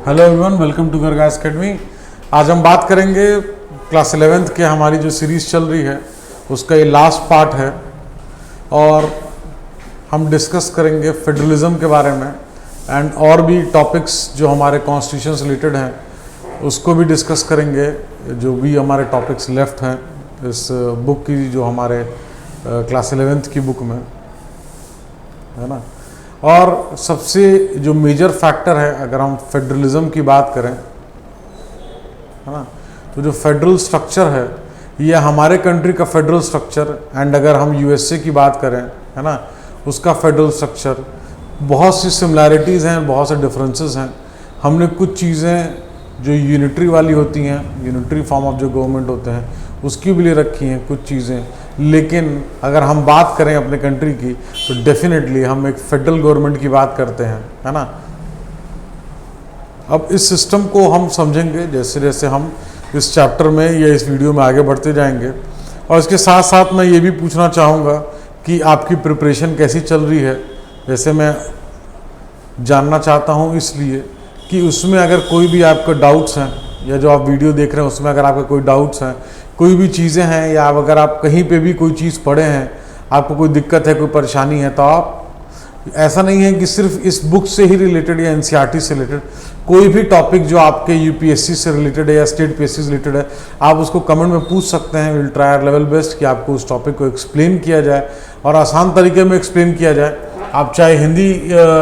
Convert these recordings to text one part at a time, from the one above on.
Hello everyone, welcome to Garg's academy. आज हम बात करेंगे क्लास 11th के हमारी जो सीरीज़ चल रही है उसका ये लास्ट पार्ट है और हम डिस्कस करेंगे फेडरलिज्म के बारे में एंड और भी टॉपिक्स जो हमारे कॉन्स्टिट्यूशन से रिलेटेड हैं उसको भी डिस्कस करेंगे, जो भी हमारे टॉपिक्स लेफ्ट हैं इस बुक की, जो हमारे क्लास 11th की बुक में है ना। और सबसे जो मेजर फैक्टर है अगर हम फेडरलिज्म की बात करें है ना, तो जो फेडरल स्ट्रक्चर है ये हमारे कंट्री का फेडरल स्ट्रक्चर एंड अगर हम यूएसए की बात करें है ना उसका फेडरल स्ट्रक्चर, बहुत सी सिमिलैरिटीज़ हैं, बहुत से डिफरेंसेस हैं। हमने कुछ चीज़ें जो यूनिटरी वाली होती हैं, यूनिटरी फॉर्म ऑफ जो गवर्नमेंट होते हैं उसकी भी ले रखी हैं कुछ चीज़ें, लेकिन अगर हम बात करें अपने कंट्री की तो डेफिनेटली हम एक फेडरल गवर्नमेंट की बात करते हैं है ना। अब इस सिस्टम को हम समझेंगे जैसे जैसे हम इस चैप्टर में या इस वीडियो में आगे बढ़ते जाएंगे। और इसके साथ साथ मैं ये भी पूछना चाहूँगा कि आपकी प्रिपरेशन कैसी चल रही है, जैसे मैं जानना चाहता हूँ इसलिए कि उसमें अगर कोई भी आपके डाउट्स हैं या जो आप वीडियो देख रहे हैं उसमें अगर आपके कोई डाउट्स हैं, कोई भी चीज़ें हैं, या अगर आप कहीं पे भी कोई चीज़ पढ़े हैं, आपको कोई दिक्कत है, कोई परेशानी है, तो आप ऐसा नहीं है कि सिर्फ इस बुक से ही रिलेटेड या एनसीईआरटी से रिलेटेड कोई भी टॉपिक जो आपके यूपीएससी से रिलेटेड है या स्टेट पीएससी से रिलेटेड है, आप उसको कमेंट में पूछ सकते हैं। Will try our level best कि आपको उस टॉपिक को एक्सप्लेन किया जाए और आसान तरीके में एक्सप्लेन किया जाए। आप चाहे हिंदी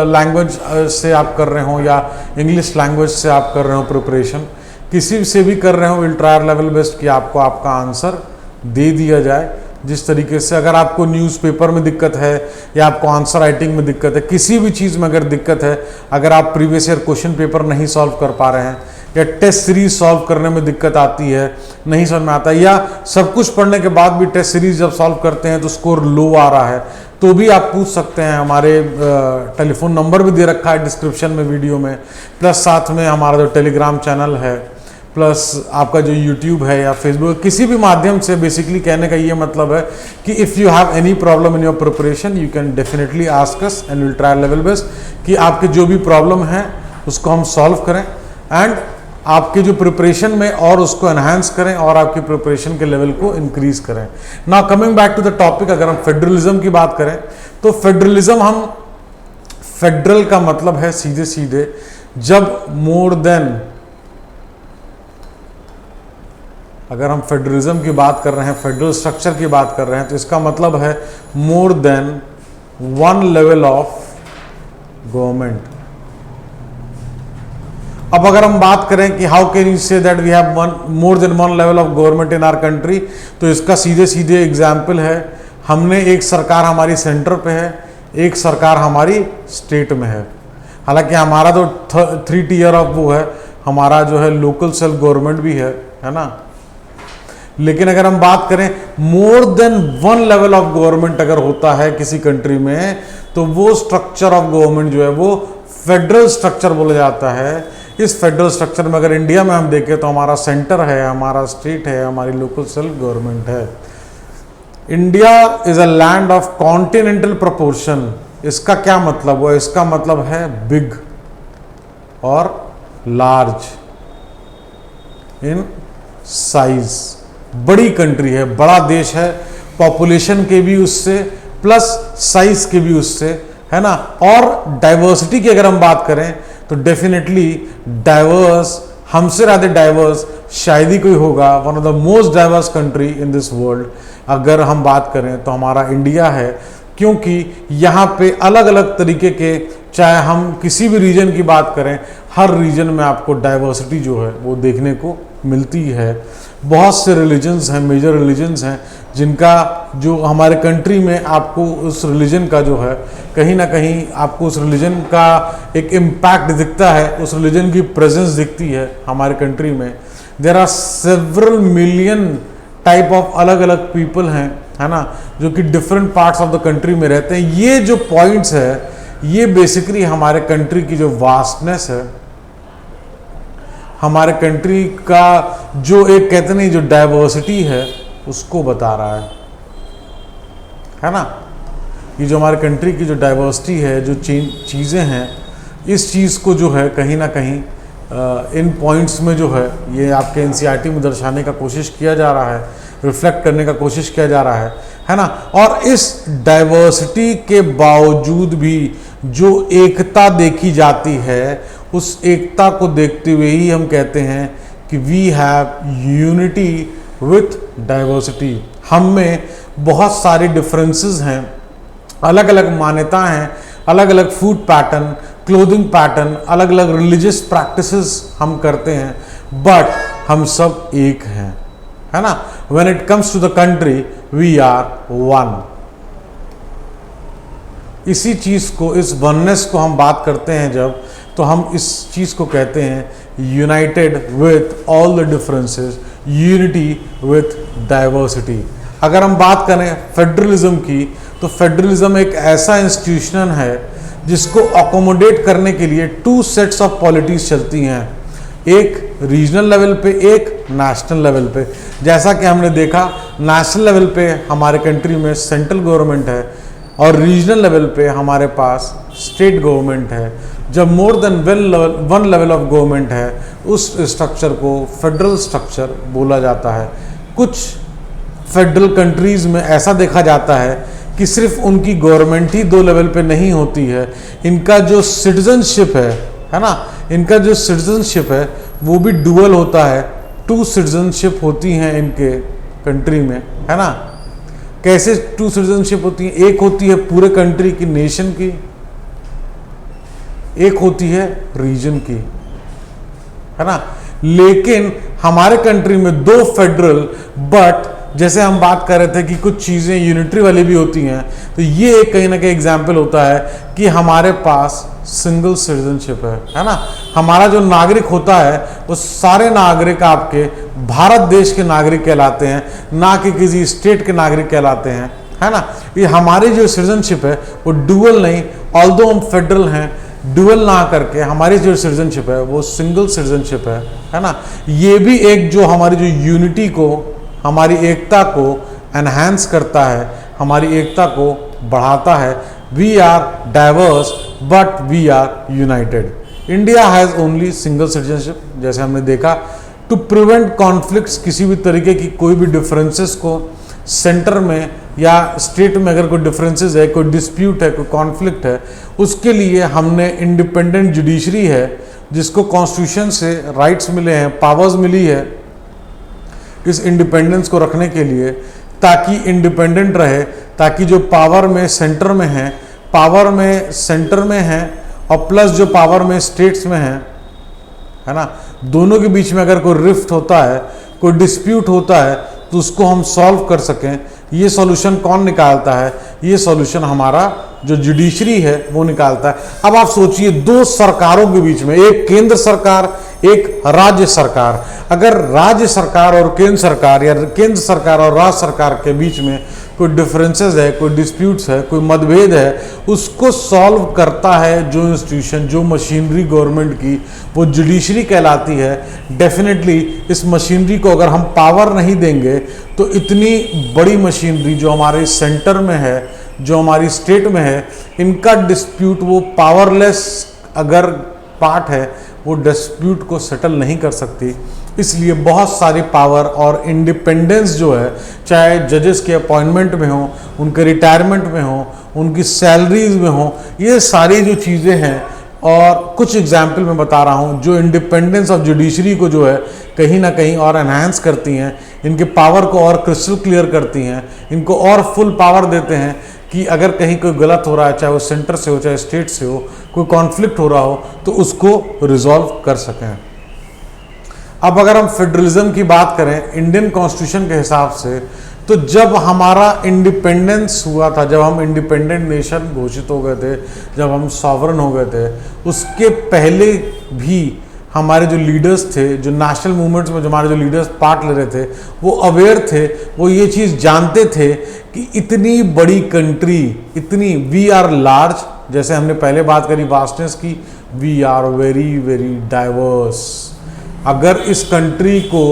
लैंग्वेज से आप कर रहे हो या इंग्लिश लैंग्वेज से आप कर रहे हो प्रिपरेशन, किसी से भी कर रहे हो, will try our level best कि आपको आपका आंसर दे दिया जाए जिस तरीके से। अगर आपको न्यूज़पेपर में दिक्कत है या आपको आंसर राइटिंग में दिक्कत है, किसी भी चीज़ में अगर दिक्कत है, अगर आप प्रीवियस ईयर क्वेश्चन पेपर नहीं सॉल्व कर पा रहे हैं या टेस्ट सीरीज सॉल्व करने में दिक्कत आती है, नहीं समझ में आता, या सब कुछ पढ़ने के बाद भी टेस्ट सीरीज जब सॉल्व करते हैं तो स्कोर लो आ रहा है, तो भी आप पूछ सकते हैं। हमारे टेलीफोन नंबर भी दे रखा है डिस्क्रिप्शन में वीडियो में, प्लस साथ में हमारा जो टेलीग्राम चैनल है, प्लस आपका जो यूट्यूब है या फेसबुक, किसी भी माध्यम से। बेसिकली कहने का ये मतलब है कि if you have any problem in your preparation you can definitely ask us and will try level best कि आपके जो भी प्रॉब्लम है उसको हम सॉल्व करें एंड आपके जो प्रिपरेशन में और उसको एनहांस करें और आपकी प्रिपरेशन के लेवल को इंक्रीज करें। Now coming back to the topic, अगर हम फेडरलिज्म की बात करें तो फेडरलिज्म, हम फेडरल का मतलब है सीधे सीधे जब मोर देन, अगर हम फेडरलिज्म की बात कर रहे हैं, फेडरल स्ट्रक्चर की बात कर रहे हैं, तो इसका मतलब है more than one level of government. अब अगर हम बात करें कि how can you say that we have more than one level of government in our country, तो इसका सीधे सीधे एग्जाम्पल है, हमने एक सरकार हमारी सेंटर पे है, एक सरकार हमारी स्टेट में है। हालांकि हमारा तो 3 टियर ऑफ वो है, हमारा जो है लोकल सेल्फ गवर्नमेंट भी है ना। लेकिन अगर हम बात करें मोर than one level of government अगर होता है किसी कंट्री में, तो वो स्ट्रक्चर ऑफ गवर्नमेंट जो है वो फेडरल स्ट्रक्चर बोला जाता है। इस फेडरल स्ट्रक्चर में अगर इंडिया में हम देखें तो हमारा सेंटर है, हमारा स्टेट है, हमारी लोकल सेल्फ गवर्नमेंट है। India is a land of continental proportion. इसका क्या मतलब हुआ? इसका मतलब है बिग और लार्ज इन साइज, बड़ी कंट्री है, बड़ा देश है, पॉपुलेशन के भी उससे प्लस साइज के भी उससे, है ना। और डाइवर्सिटी की अगर हम बात करें तो डेफिनेटली डाइवर्स, हमसे ज़्यादा डाइवर्स शायद ही कोई होगा। One of the most diverse country in this world अगर हम बात करें तो हमारा इंडिया है, क्योंकि यहाँ पे अलग अलग तरीके के, चाहे हम किसी भी रीजन की बात करें, हर रीजन में आपको डाइवर्सिटी जो है वो देखने को मिलती है। बहुत से रिलीजन्स हैं, मेजर रिलीजन्स हैं, जिनका जो हमारे कंट्री में आपको उस रिलीजन का जो है कहीं ना कहीं आपको उस रिलीजन का एक इम्पैक्ट दिखता है, उस रिलीजन की प्रेजेंस दिखती है हमारे कंट्री में। There are several million type of अलग अलग पीपल हैं, है ना, जो कि different parts of the country में रहते हैं। ये जो पॉइंट्स है ये बेसिकली हमारे कंट्री की जो वास्टनेस है, हमारे कंट्री का जो एक कहते नहीं जो डाइवर्सिटी है उसको बता रहा है ना। ये जो हमारे कंट्री की जो डाइवर्सिटी है, जो चीज़ें हैं, इस चीज़ को जो है कहीं ना कहीं इन पॉइंट्स में जो है ये आपके एनसीईआरटी में दर्शाने का कोशिश किया जा रहा है, रिफ्लेक्ट करने का कोशिश किया जा रहा है ना। और इस डाइवर्सिटी के बावजूद भी जो एकता देखी जाती है, उस एकता को देखते हुए ही हम कहते हैं कि we have unity with diversity. हम में बहुत सारे डिफरेंसेस हैं, अलग अलग मान्यताएं हैं, अलग अलग फूड पैटर्न, क्लोथिंग पैटर्न, अलग अलग रिलीजियस प्रैक्टिसेस हम करते हैं, बट हम सब एक हैं, है ना। When it comes to the country we are one. इसी चीज को, इस वननेस को हम बात करते हैं जब, तो हम इस चीज को कहते हैं United with all the differences, unity with diversity. अगर हम बात करें फेडरलिज्म की, तो फेडरलिज्म एक ऐसा इंस्टीट्यूशन है जिसको अकोमोडेट करने के लिए टू सेट्स ऑफ पॉलिटिक्स चलती हैं, एक रीजनल लेवल पे, एक नेशनल लेवल पे। जैसा कि हमने देखा, नेशनल लेवल पे हमारे कंट्री में सेंट्रल गवर्नमेंट है और रीजनल लेवल पे हमारे पास स्टेट गवर्नमेंट है। जब मोर than one level of government है, उस स्ट्रक्चर को फेडरल स्ट्रक्चर बोला जाता है। कुछ फेडरल कंट्रीज में ऐसा देखा जाता है कि सिर्फ उनकी गवर्नमेंट ही दो लेवल पे नहीं होती है, इनका जो सिटीजनशिप है ना, इनका जो सिटीजनशिप है वो भी डुअल होता है। टू सिटीजनशिप होती हैं इनके कंट्री में, है ना। कैसे टू सिटीजनशिप होती है? एक होती है पूरे कंट्री की, नेशन की, एक होती है रीजन की, है ना। लेकिन हमारे कंट्री में दो फेडरल, बट जैसे हम बात कर रहे थे कि कुछ चीज़ें यूनिटरी वाली भी होती हैं, तो ये कहीं ना कहीं एग्जाम्पल होता है कि हमारे पास सिंगल सिटीजनशिप है ना। हमारा जो नागरिक होता है वो सारे नागरिक आपके भारत देश के नागरिक कहलाते हैं, ना कि किसी स्टेट के नागरिक कहलाते हैं, है ना। ये हमारी जो सिटीजनशिप है वो डुअल नहीं, ऑल्दो हम फेडरल हैं, डुअल ना करके हमारी जो सिटीजनशिप है वो सिंगल सिटीजनशिप है ना। ये भी एक जो हमारी जो यूनिटी को, हमारी एकता को एनहांस करता है, हमारी एकता को बढ़ाता है। We are diverse but we are united. India has only single citizenship, जैसे हमने देखा, टू प्रिवेंट कॉन्फ्लिक्ट्स। किसी भी तरीके की कोई भी डिफरेंसेस को सेंटर में या स्टेट में अगर कोई डिफरेंसेस है, कोई डिस्प्यूट है, कोई कॉन्फ्लिक्ट है, उसके लिए हमने इंडिपेंडेंट जुडिशरी है जिसको कॉन्स्टिट्यूशन से राइट्स मिले हैं, पावर्स मिली है इस इंडिपेंडेंस को रखने के लिए, ताकि इंडिपेंडेंट रहे, ताकि जो पावर में सेंटर में है, पावर में सेंटर में है और प्लस जो पावर में स्टेट्स में है ना, दोनों के बीच में अगर कोई रिफ्ट होता है, कोई डिस्प्यूट होता है, तो उसको हम सॉल्व कर सकें। ये सॉल्यूशन कौन निकालता है? ये सॉल्यूशन हमारा जो जुडिशरी है वो निकालता है। अब आप सोचिए, दो सरकारों के बीच में, एक केंद्र सरकार, एक राज्य सरकार, अगर राज्य सरकार और केंद्र सरकार या केंद्र सरकार और राज्य सरकार के बीच में कोई डिफरेंसेस है, कोई डिस्प्यूट्स है, कोई मतभेद है, उसको सॉल्व करता है जो इंस्टीट्यूशन, जो मशीनरी गवर्नमेंट की, वो जुडिशरी कहलाती है। डेफिनेटली इस मशीनरी को अगर हम पावर नहीं देंगे तो इतनी बड़ी मशीनरी जो हमारे सेंटर में है, जो हमारी स्टेट में है, इनका डिस्प्यूट, वो पावरलेस अगर पार्ट है, वो डिस्प्यूट को सेटल नहीं कर सकती। इसलिए बहुत सारी पावर और इंडिपेंडेंस जो है, चाहे जजेस के अपॉइंटमेंट में हो, उनके रिटायरमेंट में हो, उनकी सैलरीज में हो, ये सारी जो चीज़ें हैं, और कुछ एग्जाम्पल मैं बता रहा हूँ जो इंडिपेंडेंस ऑफ जुडिशरी को जो है कहीं ना कहीं और एनहांस करती हैं, इनके पावर को और क्रिस्टल क्लियर करती हैं, इनको और फुल पावर देते हैं कि अगर कहीं कोई गलत हो रहा है, चाहे वो सेंटर से हो, चाहे स्टेट से हो, कोई कॉन्फ्लिक्ट हो रहा हो, तो उसको रिजॉल्व कर सकें। अब अगर हम फेडरलिज्म की बात करें इंडियन कॉन्स्टिट्यूशन के हिसाब से, तो जब हमारा इंडिपेंडेंस हुआ था, जब हम इंडिपेंडेंट नेशन घोषित हो गए थे, जब हम सॉवरन हो गए थे, उसके पहले भी हमारे जो लीडर्स थे, जो नेशनल मूवमेंट्स में जो हमारे जो लीडर्स पार्ट ले रहे थे, वो अवेयर थे, वो ये चीज़ जानते थे कि इतनी बड़ी कंट्री, इतनी, वी आर लार्ज, जैसे हमने पहले बात करी वास्टनेस की, we are very very diverse. अगर इस कंट्री को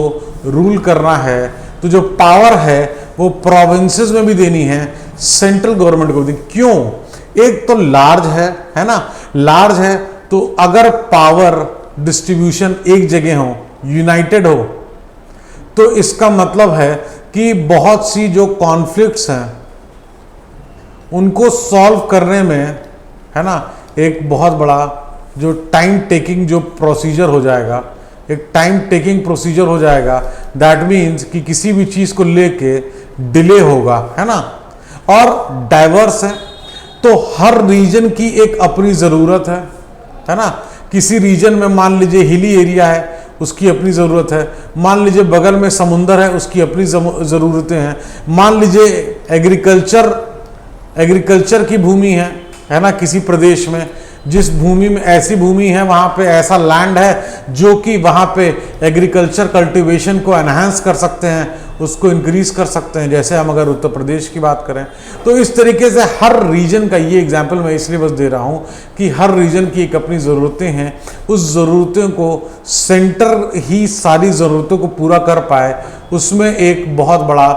रूल करना है तो जो पावर है वो प्रोविंसेस में भी देनी है, सेंट्रल गवर्नमेंट को भी। क्यों? एक तो लार्ज है ना, लार्ज है, तो अगर पावर डिस्ट्रीब्यूशन एक जगह हो, यूनाइटेड हो, तो इसका मतलब है कि बहुत सी जो कॉन्फ्लिक्ट्स हैं उनको सॉल्व करने में, है ना, एक बहुत बड़ा जो टाइम टेकिंग जो प्रोसीजर हो जाएगा, एक टाइम टेकिंग प्रोसीजर हो जाएगा। दैट मीन्स कि किसी भी चीज़ को लेके डिले होगा, है ना, और डाइवर्स है तो हर रीजन की एक अपनी ज़रूरत है ना। किसी रीजन में मान लीजिए हिली एरिया है, उसकी अपनी ज़रूरत है, मान लीजिए बगल में समुंदर है, उसकी अपनी ज़रूरतें हैं, मान लीजिए एग्रीकल्चर की भूमि है ना, किसी प्रदेश में, जिस भूमि में ऐसी भूमि है वहाँ पे ऐसा लैंड है जो कि वहाँ पे एग्रीकल्चर कल्टीवेशन को एनहांस कर सकते हैं, उसको इंक्रीज कर सकते हैं। जैसे हम अगर उत्तर प्रदेश की बात करें तो इस तरीके से हर रीजन का, ये एग्जांपल मैं इसलिए बस दे रहा हूँ कि हर रीजन की एक अपनी ज़रूरतें हैं, उस ज़रूरतों को सेंटर ही सारी ज़रूरतों को पूरा कर पाए, उसमें एक बहुत बड़ा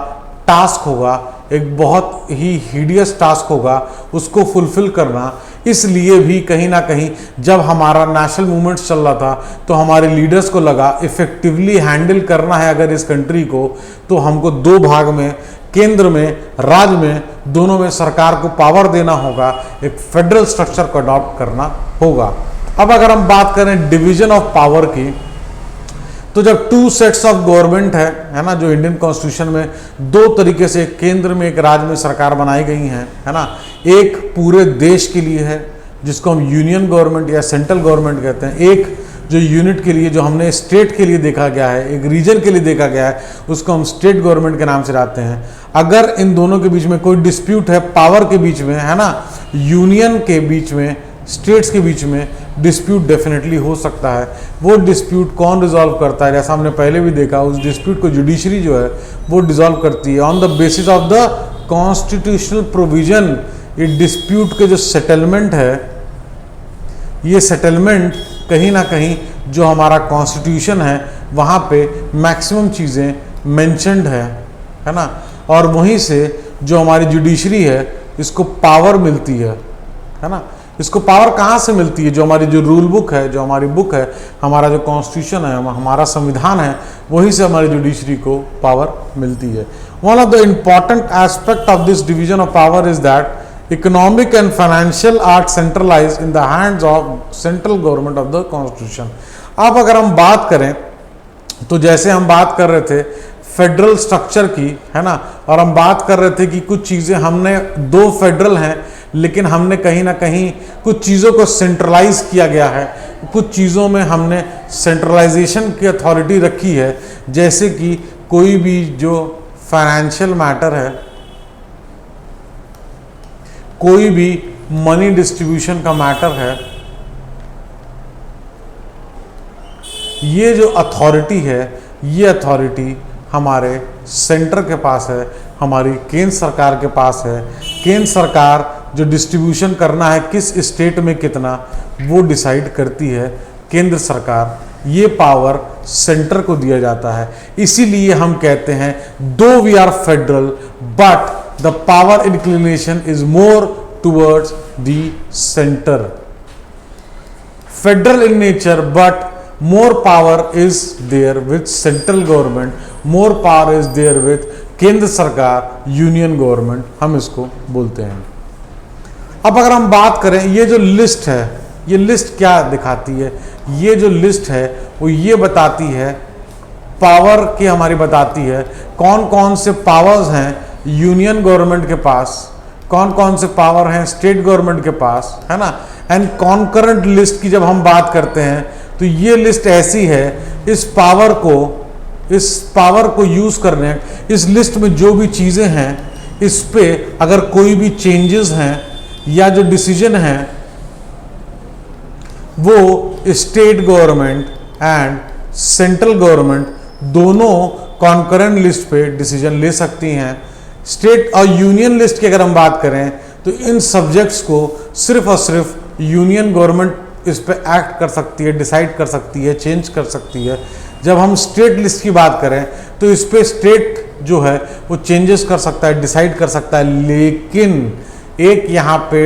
टास्क होगा, एक बहुत ही हीडियस टास्क होगा उसको फुलफिल करना। इसलिए भी कहीं ना कहीं जब हमारा नेशनल मूवमेंट चल रहा था तो हमारे लीडर्स को लगा इफेक्टिवली हैंडल करना है अगर इस कंट्री को, तो हमको दो भाग में, केंद्र में, राज्य में, दोनों में सरकार को पावर देना होगा, एक फेडरल स्ट्रक्चर को अडॉप्ट करना होगा। अब अगर हम बात करें डिवीजन ऑफ पावर की, तो जब टू सेट्स ऑफ गवर्नमेंट है ना, जो इंडियन कॉन्स्टिट्यूशन में दो तरीके से, एक केंद्र में एक राज्य में सरकार बनाई गई है ना, एक पूरे देश के लिए है जिसको हम यूनियन गवर्नमेंट या सेंट्रल गवर्नमेंट कहते हैं, एक जो यूनिट के लिए, जो हमने स्टेट के लिए देखा गया है, एक रीजन के लिए देखा गया है, उसको हम स्टेट गवर्नमेंट के नाम से जानते हैं। अगर इन दोनों के बीच में कोई डिस्प्यूट है पावर के बीच में, है ना, यूनियन के बीच में, स्टेट्स के बीच में डिस्प्यूट डेफिनेटली हो सकता है। वो डिस्प्यूट कौन रिजॉल्व करता है? जैसा हमने पहले भी देखा, उस डिस्प्यूट को जुडिशरी जो है वो डिसॉल्व करती है on the basis of the constitutional provision. ये डिस्प्यूट के जो सेटलमेंट है, ये सेटलमेंट कहीं ना कहीं जो हमारा कॉन्स्टिट्यूशन है वहाँ पे मैक्सिमम चीज़ें मेंशन्ड है ना, और वहीं से जो हमारी जुडिशरी है इसको पावर मिलती है ना। इसको पावर कहाँ से मिलती है? जो हमारी जो रूल बुक है, जो हमारी बुक है, हमारा जो कॉन्स्टिट्यूशन है, हमारा संविधान है, वहीं से हमारी जुडिशरी को पावर मिलती है। One of the important aspect of this division of power is that economic and financial are centralise in the hands of central government of the constitution. अब अगर हम बात करें तो जैसे हम बात कर रहे थे फेडरल स्ट्रक्चर की, है ना, और हम बात कर रहे थे कि कुछ चीज़ें हमने, दो फेडरल हैं लेकिन हमने कहीं ना कहीं कुछ चीज़ों को सेंट्रलाइज किया गया है, कुछ चीज़ों में हमने सेंट्रलाइजेशन की अथॉरिटी रखी है। जैसे कि कोई भी जो फाइनेंशियल मैटर है, कोई भी मनी डिस्ट्रीब्यूशन का मैटर है, ये जो अथॉरिटी है, ये अथॉरिटी हमारे सेंटर के पास है, हमारी केंद्र सरकार के पास है। केंद्र सरकार जो डिस्ट्रीब्यूशन करना है किस स्टेट में कितना, वो डिसाइड करती है केंद्र सरकार। ये पावर सेंटर को दिया जाता है। इसीलिए हम कहते हैं though we are federal but the power inclination is more towards the centre. Federal in nature but more power is there with central government, more power is there with केंद्र सरकार, यूनियन गवर्नमेंट, हम इसको बोलते हैं। अब अगर हम बात करें, ये जो लिस्ट है, ये लिस्ट क्या दिखाती है? ये जो लिस्ट है वो ये बताती है, पावर की हमारी बताती है कौन कौन से पावर्स हैं यूनियन गवर्नमेंट के पास, कौन कौन से पावर हैं स्टेट गवर्नमेंट के पास, है ना। एंड कॉन्करेंट लिस्ट की जब हम बात करते हैं तो ये लिस्ट ऐसी है, इस पावर को यूज करने, इस लिस्ट में जो भी चीजें हैं, इस पे अगर कोई भी चेंजेस हैं या जो डिसीजन हैं, वो state government and central government दोनों कॉन्करेंट लिस्ट पे डिसीजन ले सकती हैं। स्टेट और यूनियन लिस्ट की अगर हम बात करें तो इन सब्जेक्ट्स को सिर्फ और सिर्फ यूनियन गवर्नमेंट इस पे एक्ट कर सकती है, डिसाइड कर सकती है, चेंज कर सकती है। जब हम स्टेट लिस्ट की बात करें तो इस पे स्टेट जो है वो चेंजेस कर सकता है, डिसाइड कर सकता है, लेकिन एक यहाँ पे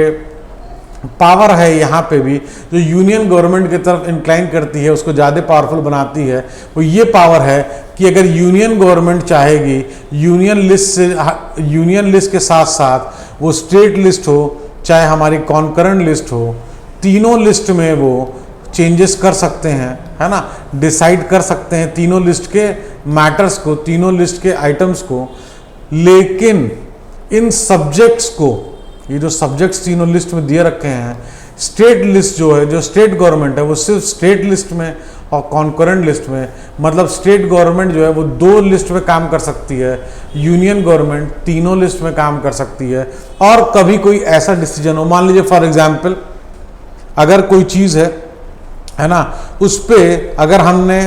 पावर है यहाँ पे भी जो यूनियन गवर्नमेंट की तरफ इंक्लाइन करती है, उसको ज़्यादा पावरफुल बनाती है, वो ये पावर है कि अगर यूनियन गवर्नमेंट चाहेगी यूनियन लिस्ट के साथ साथ वो स्टेट लिस्ट हो चाहे हमारी कॉन्करेंट लिस्ट हो, तीनों लिस्ट में वो चेंजेस कर सकते हैं, है ना, डिसाइड कर सकते हैं तीनों लिस्ट के मैटर्स को, तीनों लिस्ट के आइटम्स को। लेकिन इन सब्जेक्ट्स को, ये जो सब्जेक्ट्स तीनों लिस्ट में दिए रखे हैं, स्टेट लिस्ट जो है, जो स्टेट गवर्नमेंट है, वो सिर्फ स्टेट लिस्ट में और कॉन्करेंट लिस्ट में, मतलब स्टेट गवर्नमेंट जो है वो 2 लिस्ट में काम कर सकती है, यूनियन गवर्नमेंट तीनों लिस्ट में काम कर सकती है। और कभी कोई ऐसा डिसीजन हो, मान लीजिए फॉर एग्जांपल अगर कोई चीज़ है ना, उस पर अगर हमने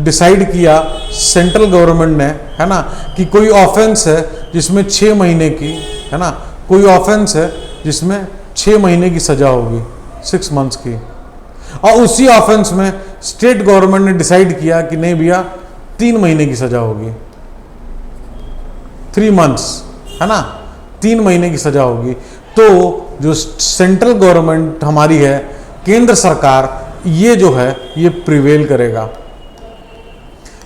डिसाइड किया सेंट्रल गवर्नमेंट ने, है ना, कि कोई ऑफेंस है जिसमें 6 महीने की, है ना, कोई ऑफेंस है जिसमें 6 महीने की सजा होगी, 6 मंथ्स की, और उसी ऑफेंस में स्टेट गवर्नमेंट ने डिसाइड किया कि नहीं भैया 3 महीने की सजा होगी, 3 मंथ्स, है ना, 3 महीने की सजा होगी। तो जो सेंट्रल गवर्नमेंट हमारी है, केंद्र सरकार, ये जो है ये प्रिवेल करेगा।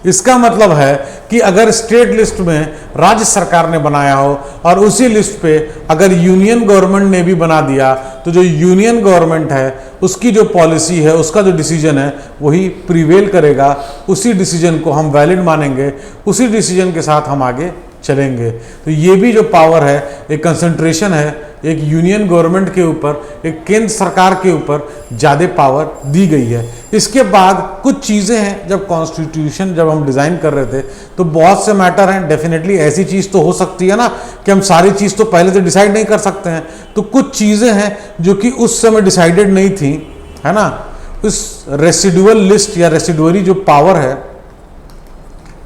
इसका मतलब है कि अगर स्टेट लिस्ट में राज्य सरकार ने बनाया हो और उसी लिस्ट पे अगर यूनियन गवर्नमेंट ने भी बना दिया, तो जो यूनियन गवर्नमेंट है उसकी जो पॉलिसी है, उसका जो डिसीजन है वही प्रिवेल करेगा, उसी डिसीजन को हम वैलिड मानेंगे, उसी डिसीजन के साथ हम आगे चलेंगे। तो ये भी जो पावर है, एक कंसंट्रेशन है, एक यूनियन गवर्नमेंट के ऊपर, एक केंद्र सरकार के ऊपर ज़्यादा पावर दी गई है। इसके बाद कुछ चीज़ें हैं, जब कॉन्स्टिट्यूशन जब हम डिज़ाइन कर रहे थे तो बहुत से मैटर हैं, डेफिनेटली ऐसी चीज़ तो हो सकती है ना कि हम सारी चीज़ तो पहले से डिसाइड नहीं कर सकते हैं, तो कुछ चीज़ें हैं जो कि उस समय डिसाइडेड नहीं थी, है ना। उस रेसिडुअल लिस्ट या रेसिडुअरी जो पावर है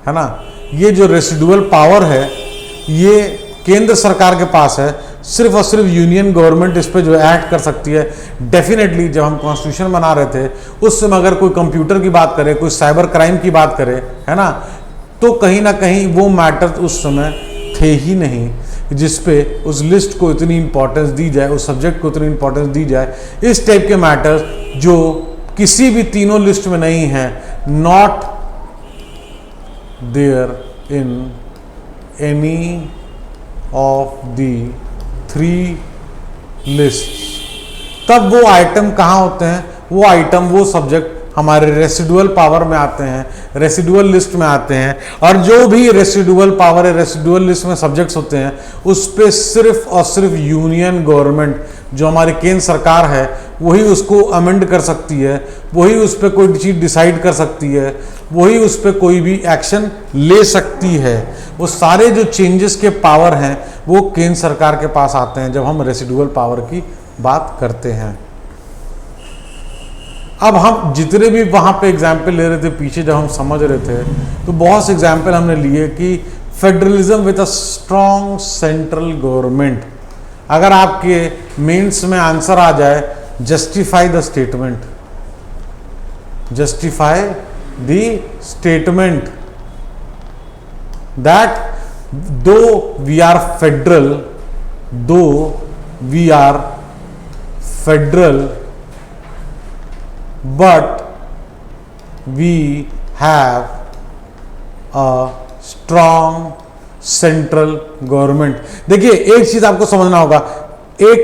ना, ये जो रेसिडुअल पावर है ये केंद्र सरकार के पास है, सिर्फ और सिर्फ यूनियन गवर्नमेंट इस पर जो एक्ट कर सकती है। डेफिनेटली जब हम कॉन्स्टिट्यूशन बना रहे थे उस समय अगर कोई कंप्यूटर की बात करे, कोई साइबर क्राइम की बात करे, है ना, तो कहीं ना कहीं वो मैटर उस समय थे ही नहीं जिस पे उस लिस्ट को इतनी इंपॉर्टेंस दी जाए, उस सब्जेक्ट को इतनी इंपॉर्टेंस दी जाए। इस टाइप के मैटर्स जो किसी भी तीनों लिस्ट में नहीं है, not there in any of the 3 list, तब वो आइटम कहाँ होते हैं, वो आइटम, वो सब्जेक्ट हमारे रेसिडुअल पावर में आते हैं, रेसिडुअल लिस्ट में आते हैं। और जो भी रेसिडुअल पावर है, रेसिडुअल लिस्ट में सब्जेक्ट्स होते हैं, उस पर सिर्फ और सिर्फ यूनियन गवर्नमेंट जो हमारी केंद्र सरकार है वही उसको अमेंड कर सकती है, वही उस पर कोई चीज़ डिसाइड कर सकती है, वही उस पर कोई भी एक्शन ले सकती है। वो सारे जो चेंजेस के पावर हैं वो केंद्र सरकार के पास आते हैं जब हम रेसिडुअल पावर की बात करते हैं। अब हम जितने भी वहाँ पे एग्जाम्पल ले रहे थे पीछे जब हम समझ रहे थे, तो बहुत से एग्जाम्पल हमने लिए कि federalism with a strong central government. अगर आपके मेंस में आंसर आ जाए justify the statement, justify the statement that though we are federal, but we have a strong central government। देखिए एक चीज आपको समझना होगा, एक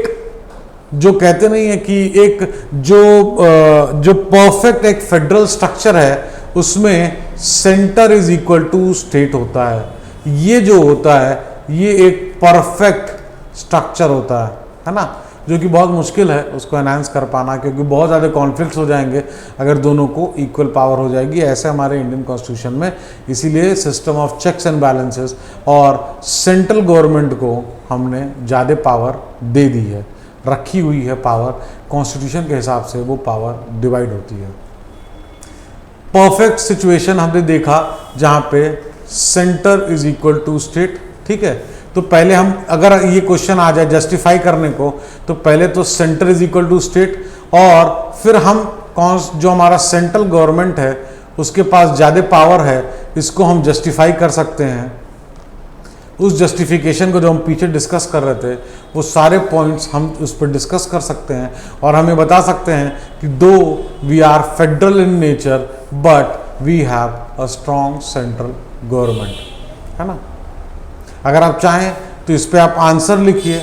जो कहते नहीं है कि एक जो परफेक्ट एक फेडरल स्ट्रक्चर है उसमें centre is equal to state होता है। ये जो होता है ये एक परफेक्ट स्ट्रक्चर होता है ना, जो कि बहुत मुश्किल है उसको एनहांस कर पाना, क्योंकि बहुत ज़्यादा कॉन्फ्लिक्ट्स हो जाएंगे अगर दोनों को इक्वल पावर हो जाएगी, ऐसे हमारे इंडियन कॉन्स्टिट्यूशन में। इसीलिए system of checks and balances और सेंट्रल गवर्नमेंट को हमने ज़्यादा पावर दे दी है, रखी हुई है पावर, कॉन्स्टिट्यूशन के हिसाब से वो पावर डिवाइड होती है। परफेक्ट सिचुएशन हमने देखा जहाँ पे centre is equal to state, ठीक है। तो पहले हम अगर ये क्वेश्चन आ जाए जस्टिफाई करने को, तो पहले तो centre is equal to state, और फिर हम जो हमारा सेंट्रल गवर्नमेंट है उसके पास ज़्यादा पावर है, इसको हम जस्टिफाई कर सकते हैं। उस जस्टिफिकेशन को जो हम पीछे डिस्कस कर रहे थे वो सारे पॉइंट्स हम उस पर डिस्कस कर सकते हैं और हमें बता सकते हैं कि though we are federal in nature but we have a strong central government, है ना। अगर आप चाहें तो इस पर आप आंसर लिखिए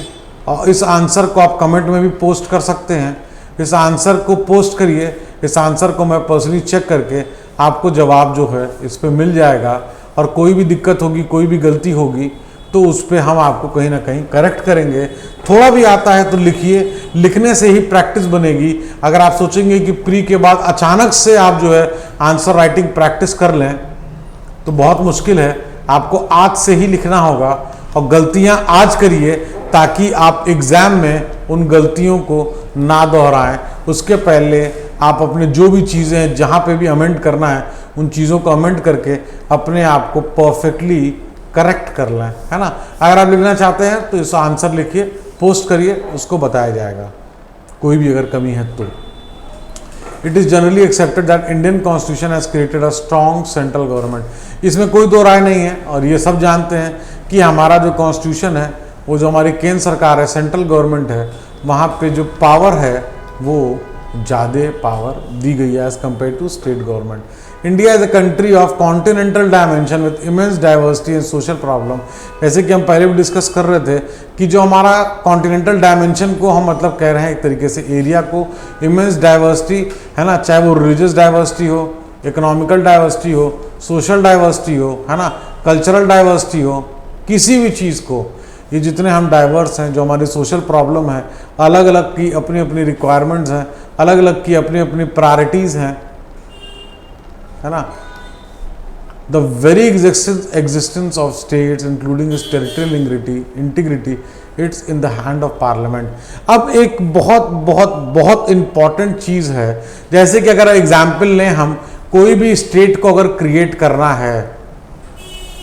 और इस आंसर को आप कमेंट में भी पोस्ट कर सकते हैं। इस आंसर को पोस्ट करिए, इस आंसर को मैं पर्सनली चेक करके आपको जवाब जो है इस पे मिल जाएगा और कोई भी दिक्कत होगी, कोई भी गलती होगी तो उस पर हम आपको कहीं ना कहीं करेक्ट करेंगे। थोड़ा भी आता है तो लिखिए, लिखने से ही प्रैक्टिस बनेगी। अगर आप सोचेंगे कि प्री के बाद अचानक से आप जो है आंसर राइटिंग प्रैक्टिस कर लें तो बहुत मुश्किल है। आपको आज से ही लिखना होगा और गलतियां आज करिए ताकि आप एग्जाम में उन गलतियों को ना दोहराएं। उसके पहले आप अपने जो भी चीज़ें हैं जहाँ पे भी अमेंड करना है उन चीज़ों को अमेंड करके अपने आप को परफेक्टली करेक्ट कर लें, है ना। अगर आप लिखना चाहते हैं तो इस आंसर लिखिए, पोस्ट करिए, उसको बताया जाएगा कोई भी अगर कमी है तो। It is generally accepted that Indian constitution has created a strong central government. इसमें कोई दो राय नहीं है और ये सब जानते हैं कि हमारा जो कॉन्स्टिट्यूशन है वो जो हमारी केंद्र सरकार है, सेंट्रल गवर्नमेंट है, वहाँ पे जो पावर है वो ज़्यादा पावर दी गई है as compare to state government. India is a country of continental dimension with immense diversity and social problem. जैसे कि हम पहले भी डिस्कस कर रहे थे कि जो हमारा कॉन्टिनेंटल डायमेंशन को हम मतलब कह रहे हैं एक तरीके से एरिया को, इमेंस डाइवर्सिटी, है ना, चाहे वो रिलीजियस डाइवर्सिटी हो, इकोनॉमिकल डाइवर्सिटी हो, सोशल डाइवर्सिटी हो, है ना, कल्चरल डाइवर्सिटी हो, किसी भी चीज़ को, ये जितने हम डाइवर्स हैं, जो हमारी सोशल प्रॉब्लम है, अलग अलग की अपनी अपनी रिक्वायरमेंट्स हैं, अलग अलग की अपनी अपनी प्रायोरिटीज़ हैं, है ना। The very existence of states including it's territorial integrity it's in the hand of parliament. अब एक बहुत बहुत बहुत इंपॉर्टेंट चीज़ है, जैसे कि अगर एग्जाम्पल लें हम, कोई भी स्टेट को अगर क्रिएट करना है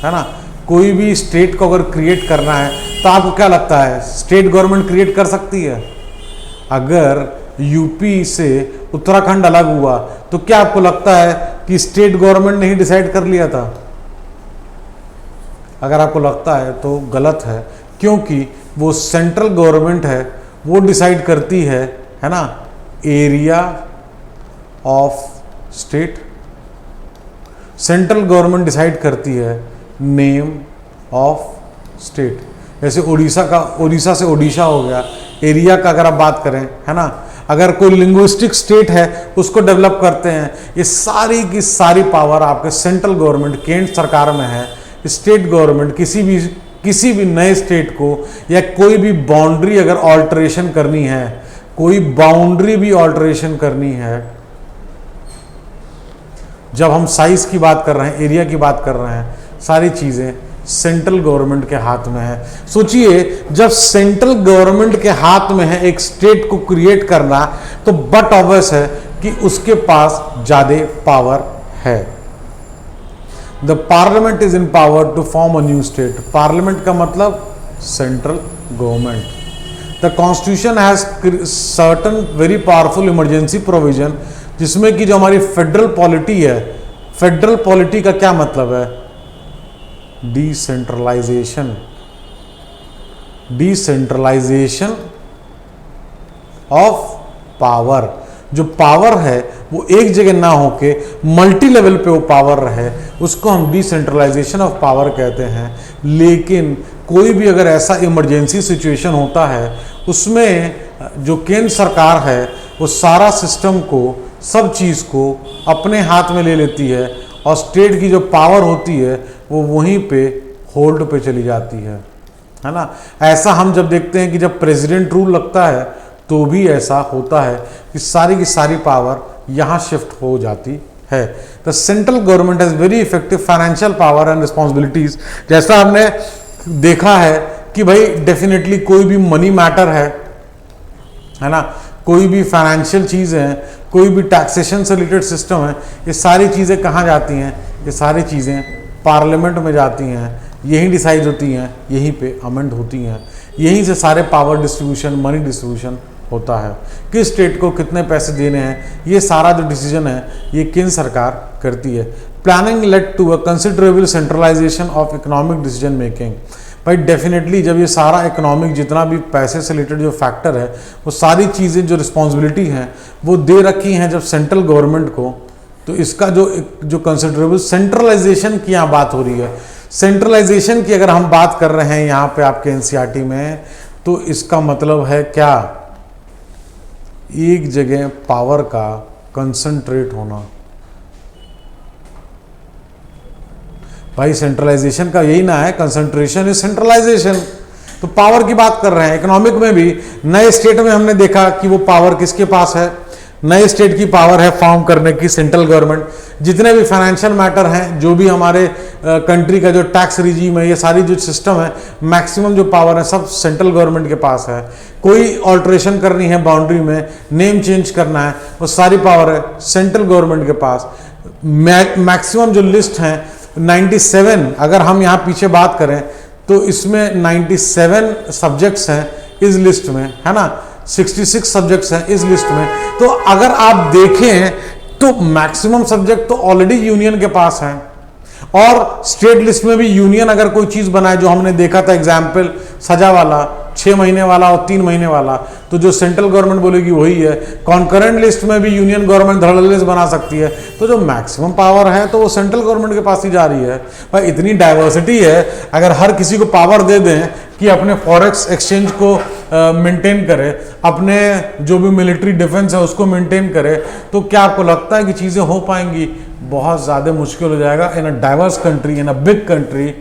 ना, कोई भी स्टेट को अगर क्रिएट करना है तो आपको क्या लगता है स्टेट गवर्नमेंट क्रिएट कर सकती है? अगर यूपी से उत्तराखंड अलग हुआ तो क्या आपको लगता है कि स्टेट गवर्नमेंट ने ही डिसाइड कर लिया था? अगर आपको लगता है तो गलत है, क्योंकि वो सेंट्रल गवर्नमेंट है, वो डिसाइड करती है ना, area of state. Central government decide करती है नेम ऑफ स्टेट। जैसे उड़ीसा से ओडिशा हो गया, एरिया का अगर आप बात करें, है ना। अगर कोई लिंग्विस्टिक स्टेट है उसको डेवलप करते हैं। ये सारी की सारी पावर आपके सेंट्रल गवर्नमेंट, केंद्र सरकार में है। स्टेट गवर्नमेंट किसी भी नए स्टेट को या कोई भी बाउंड्री अगर ऑल्टरेशन करनी है, कोई बाउंड्री भी ऑल्टरेशन करनी है, जब हम साइज की बात कर रहे हैं, एरिया की बात कर रहे हैं, सारी चीज़ें सेंट्रल गवर्नमेंट के हाथ में है। सोचिए जब सेंट्रल गवर्नमेंट के हाथ में है एक स्टेट को क्रिएट करना, तो बट ऑब्वियस है कि उसके पास ज़्यादा पावर है। The parliament is in power to form a new state. Parliament का मतलब central government. The constitution has certain very powerful emergency provision, जिसमें कि जो हमारी फेडरल पॉलिटी है, फेडरल पॉलिटी का क्या मतलब है? डिसेंट्रलाइजेशन। Decentralisation of power. जो पावर है वो एक जगह ना होके मल्टी लेवल पे वो पावर रहे, उसको हम डिसेंट्रलाइजेशन ऑफ पावर कहते हैं। लेकिन कोई भी अगर ऐसा इमरजेंसी सिचुएशन होता है, उसमें जो केंद्र सरकार है वो सारा सिस्टम को, सब चीज़ को अपने हाथ में ले लेती है और स्टेट की जो पावर होती है वो वहीं पे होल्ड पे चली जाती है ना। ऐसा हम जब देखते हैं कि जब प्रेसिडेंट रूल लगता है तो भी ऐसा होता है कि सारी की सारी पावर यहाँ शिफ्ट हो जाती है। The central government has very effective financial power and responsibilities. जैसा हमने देखा है कि भाई डेफिनेटली कोई भी मनी मैटर है ना, कोई भी फाइनेंशियल चीज़ है, कोई भी टैक्सेशन से रिलेटेड सिस्टम है, ये सारी चीज़ें कहाँ जाती हैं? ये सारी चीज़ें पार्लियामेंट में जाती हैं, यहीं डिसाइड होती हैं, यहीं पे अमेंड होती हैं, यहीं से सारे पावर डिस्ट्रीब्यूशन, मनी डिस्ट्रीब्यूशन होता है। किस स्टेट को कितने पैसे देने हैं, ये सारा जो डिसीजन है ये केंद्र सरकार करती है। Planning led to a considerable centralisation of economic decision making. भाई डेफिनेटली जब ये सारा इकोनॉमिक जितना भी पैसे से रिलेटेड जो फैक्टर है वो सारी चीज़ें जो रिस्पॉन्सिबिलिटी हैं वो दे रखी हैं जब सेंट्रल गवर्नमेंट को, तो इसका जो कंसिडरेबल सेंट्रलाइजेशन की यहाँ बात हो रही है, सेंट्रलाइजेशन की अगर हम बात कर रहे हैं यहाँ पे आपके एनसीईआरटी में, तो इसका मतलब है क्या, एक जगह पावर का कंसंट्रेट होना। भाई सेंट्रलाइजेशन का यही ना है, कंसंट्रेशन इज सेंट्रलाइजेशन। तो पावर की बात कर रहे हैं। इकोनॉमिक में भी नए स्टेट में हमने देखा कि वो पावर किसके पास है, नए स्टेट की पावर है फॉर्म करने की सेंट्रल गवर्नमेंट। जितने भी फाइनेंशियल मैटर हैं, जो भी हमारे कंट्री का जो टैक्स रिजीम है, ये सारी जो सिस्टम है, मैक्सिमम जो पावर है सब सेंट्रल गवर्नमेंट के पास है। कोई ऑल्ट्रेशन करनी है बाउंड्री में, नेम चेंज करना है, वो सारी पावर है सेंट्रल गवर्नमेंट के पास। मैक्सिमम जो लिस्ट है 97, अगर हम यहाँ पीछे बात करें तो इसमें 97 सब्जेक्ट्स हैं इस लिस्ट में, है ना, 66 सब्जेक्ट्स हैं इस लिस्ट में। तो अगर आप देखें तो मैक्सिमम सब्जेक्ट तो ऑलरेडी यूनियन के पास हैं, और स्टेट लिस्ट में भी यूनियन अगर कोई चीज बनाए, जो हमने देखा था एग्जाम्पल सजा वाला, 6 महीने वाला और 3 महीने वाला, तो जो सेंट्रल गवर्नमेंट बोलेगी वही है। कॉन्करेंट लिस्ट में भी यूनियन गवर्नमेंट धड़ल्ले से बना सकती है। तो जो मैक्सिमम पावर है तो वो सेंट्रल गवर्नमेंट के पास ही जा रही है। भाई इतनी डाइवर्सिटी है, अगर हर किसी को पावर दे दें कि अपने फॉरेक्स एक्सचेंज को मेंटेन करे, अपने जो भी मिलिट्री डिफेंस है उसको मेंटेन करे, तो क्या आपको लगता है कि चीज़ें हो पाएंगी? बहुत ज़्यादा मुश्किल हो जाएगा। In a diverse country, in a big country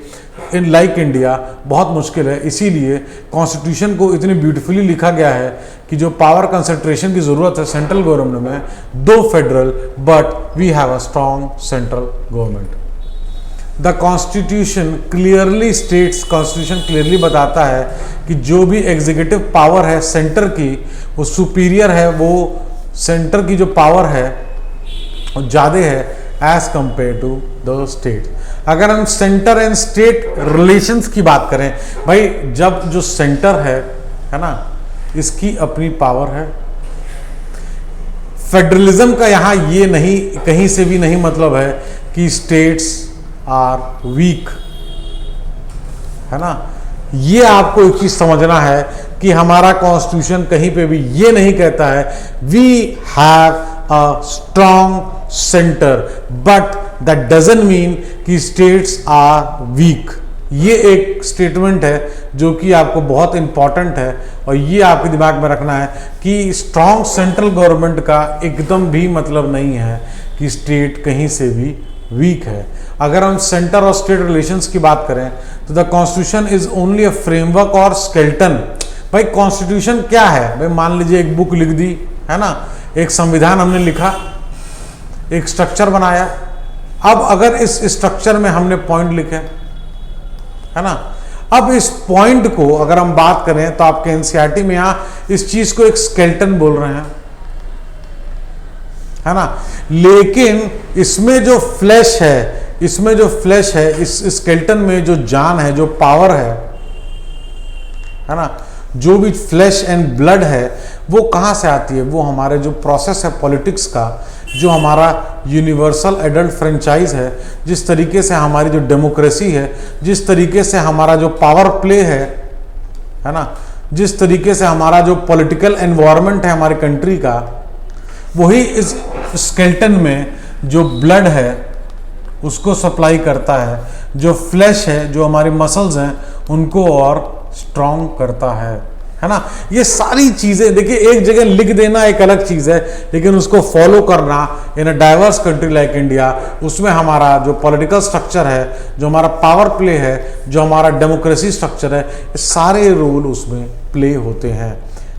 in like India बहुत मुश्किल है। इसीलिए कॉन्स्टिट्यूशन को इतनी ब्यूटीफुली लिखा गया है कि जो पावर कंसंट्रेशन की ज़रूरत है सेंट्रल गवर्नमेंट में, though federal but we have a strong central government. The constitution clearly states, constitution clearly बताता है कि जो भी एग्जीक्यूटिव पावर है सेंटर की, वो सुपीरियर है, वो सेंटर की जो पावर है वो ज़्यादा है as compare to the state. अगर हम सेंटर एंड स्टेट रिलेशंस की बात करें, भाई जब जो सेंटर है ना, इसकी अपनी पावर है। फेडरलिज्म का यहां ये नहीं, कहीं से भी नहीं मतलब है कि स्टेट्स आर वीक, है ना। ये आपको एक चीज समझना है कि हमारा कॉन्स्टिट्यूशन कहीं पे भी ये नहीं कहता है we have a strong centre but that doesn't mean कि स्टेट्स आर वीक। ये एक स्टेटमेंट है जो कि आपको बहुत इंपॉर्टेंट है, और ये आपके दिमाग में रखना है कि स्ट्रॉन्ग सेंट्रल गवर्नमेंट का एकदम भी मतलब नहीं है कि स्टेट कहीं से भी वीक है। अगर हम सेंटर और स्टेट रिलेशंस की बात करें तो the constitution is only a framework और स्केल्टन। भाई कॉन्स्टिट्यूशन क्या है? भाई मान लीजिए एक बुक लिख दी, है ना, एक संविधान हमने लिखा, एक स्ट्रक्चर बनाया। अब अगर इस स्ट्रक्चर में हमने पॉइंट लिखे, है ना, अब इस पॉइंट को अगर हम बात करें तो आपके एनसीईआरटी में यहां इस चीज को एक स्केल्टन बोल रहे हैं, है ना। लेकिन इसमें जो फ्लैश है, इसमें जो फ्लैश है, इस स्केल्टन में जो जान है, जो पावर है ना, जो भी फ्लैश एंड ब्लड है, वो कहां से आती है? वो हमारे जो प्रोसेस है पॉलिटिक्स का, जो हमारा यूनिवर्सल एडल्ट फ्रेंचाइज है, जिस तरीके से हमारी जो डेमोक्रेसी है, जिस तरीके से हमारा जो पावर प्ले है ना, जिस तरीके से हमारा जो पॉलिटिकल एनवायरनमेंट है हमारी कंट्री का, वही इस स्केल्टन में जो ब्लड है उसको सप्लाई करता है, जो फ्लैश है, जो हमारी मसल्स हैं, उनको और स्ट्रॉन्ग करता है ना। ये सारी चीजें देखिए, एक जगह लिख देना एक अलग चीज है, लेकिन उसको फॉलो करना in a diverse country like India, उसमें हमारा जो पॉलिटिकल स्ट्रक्चर है, जो हमारा पावर प्ले है, जो हमारा डेमोक्रेसी स्ट्रक्चर है, ये सारे रोल उसमें प्ले होते हैं।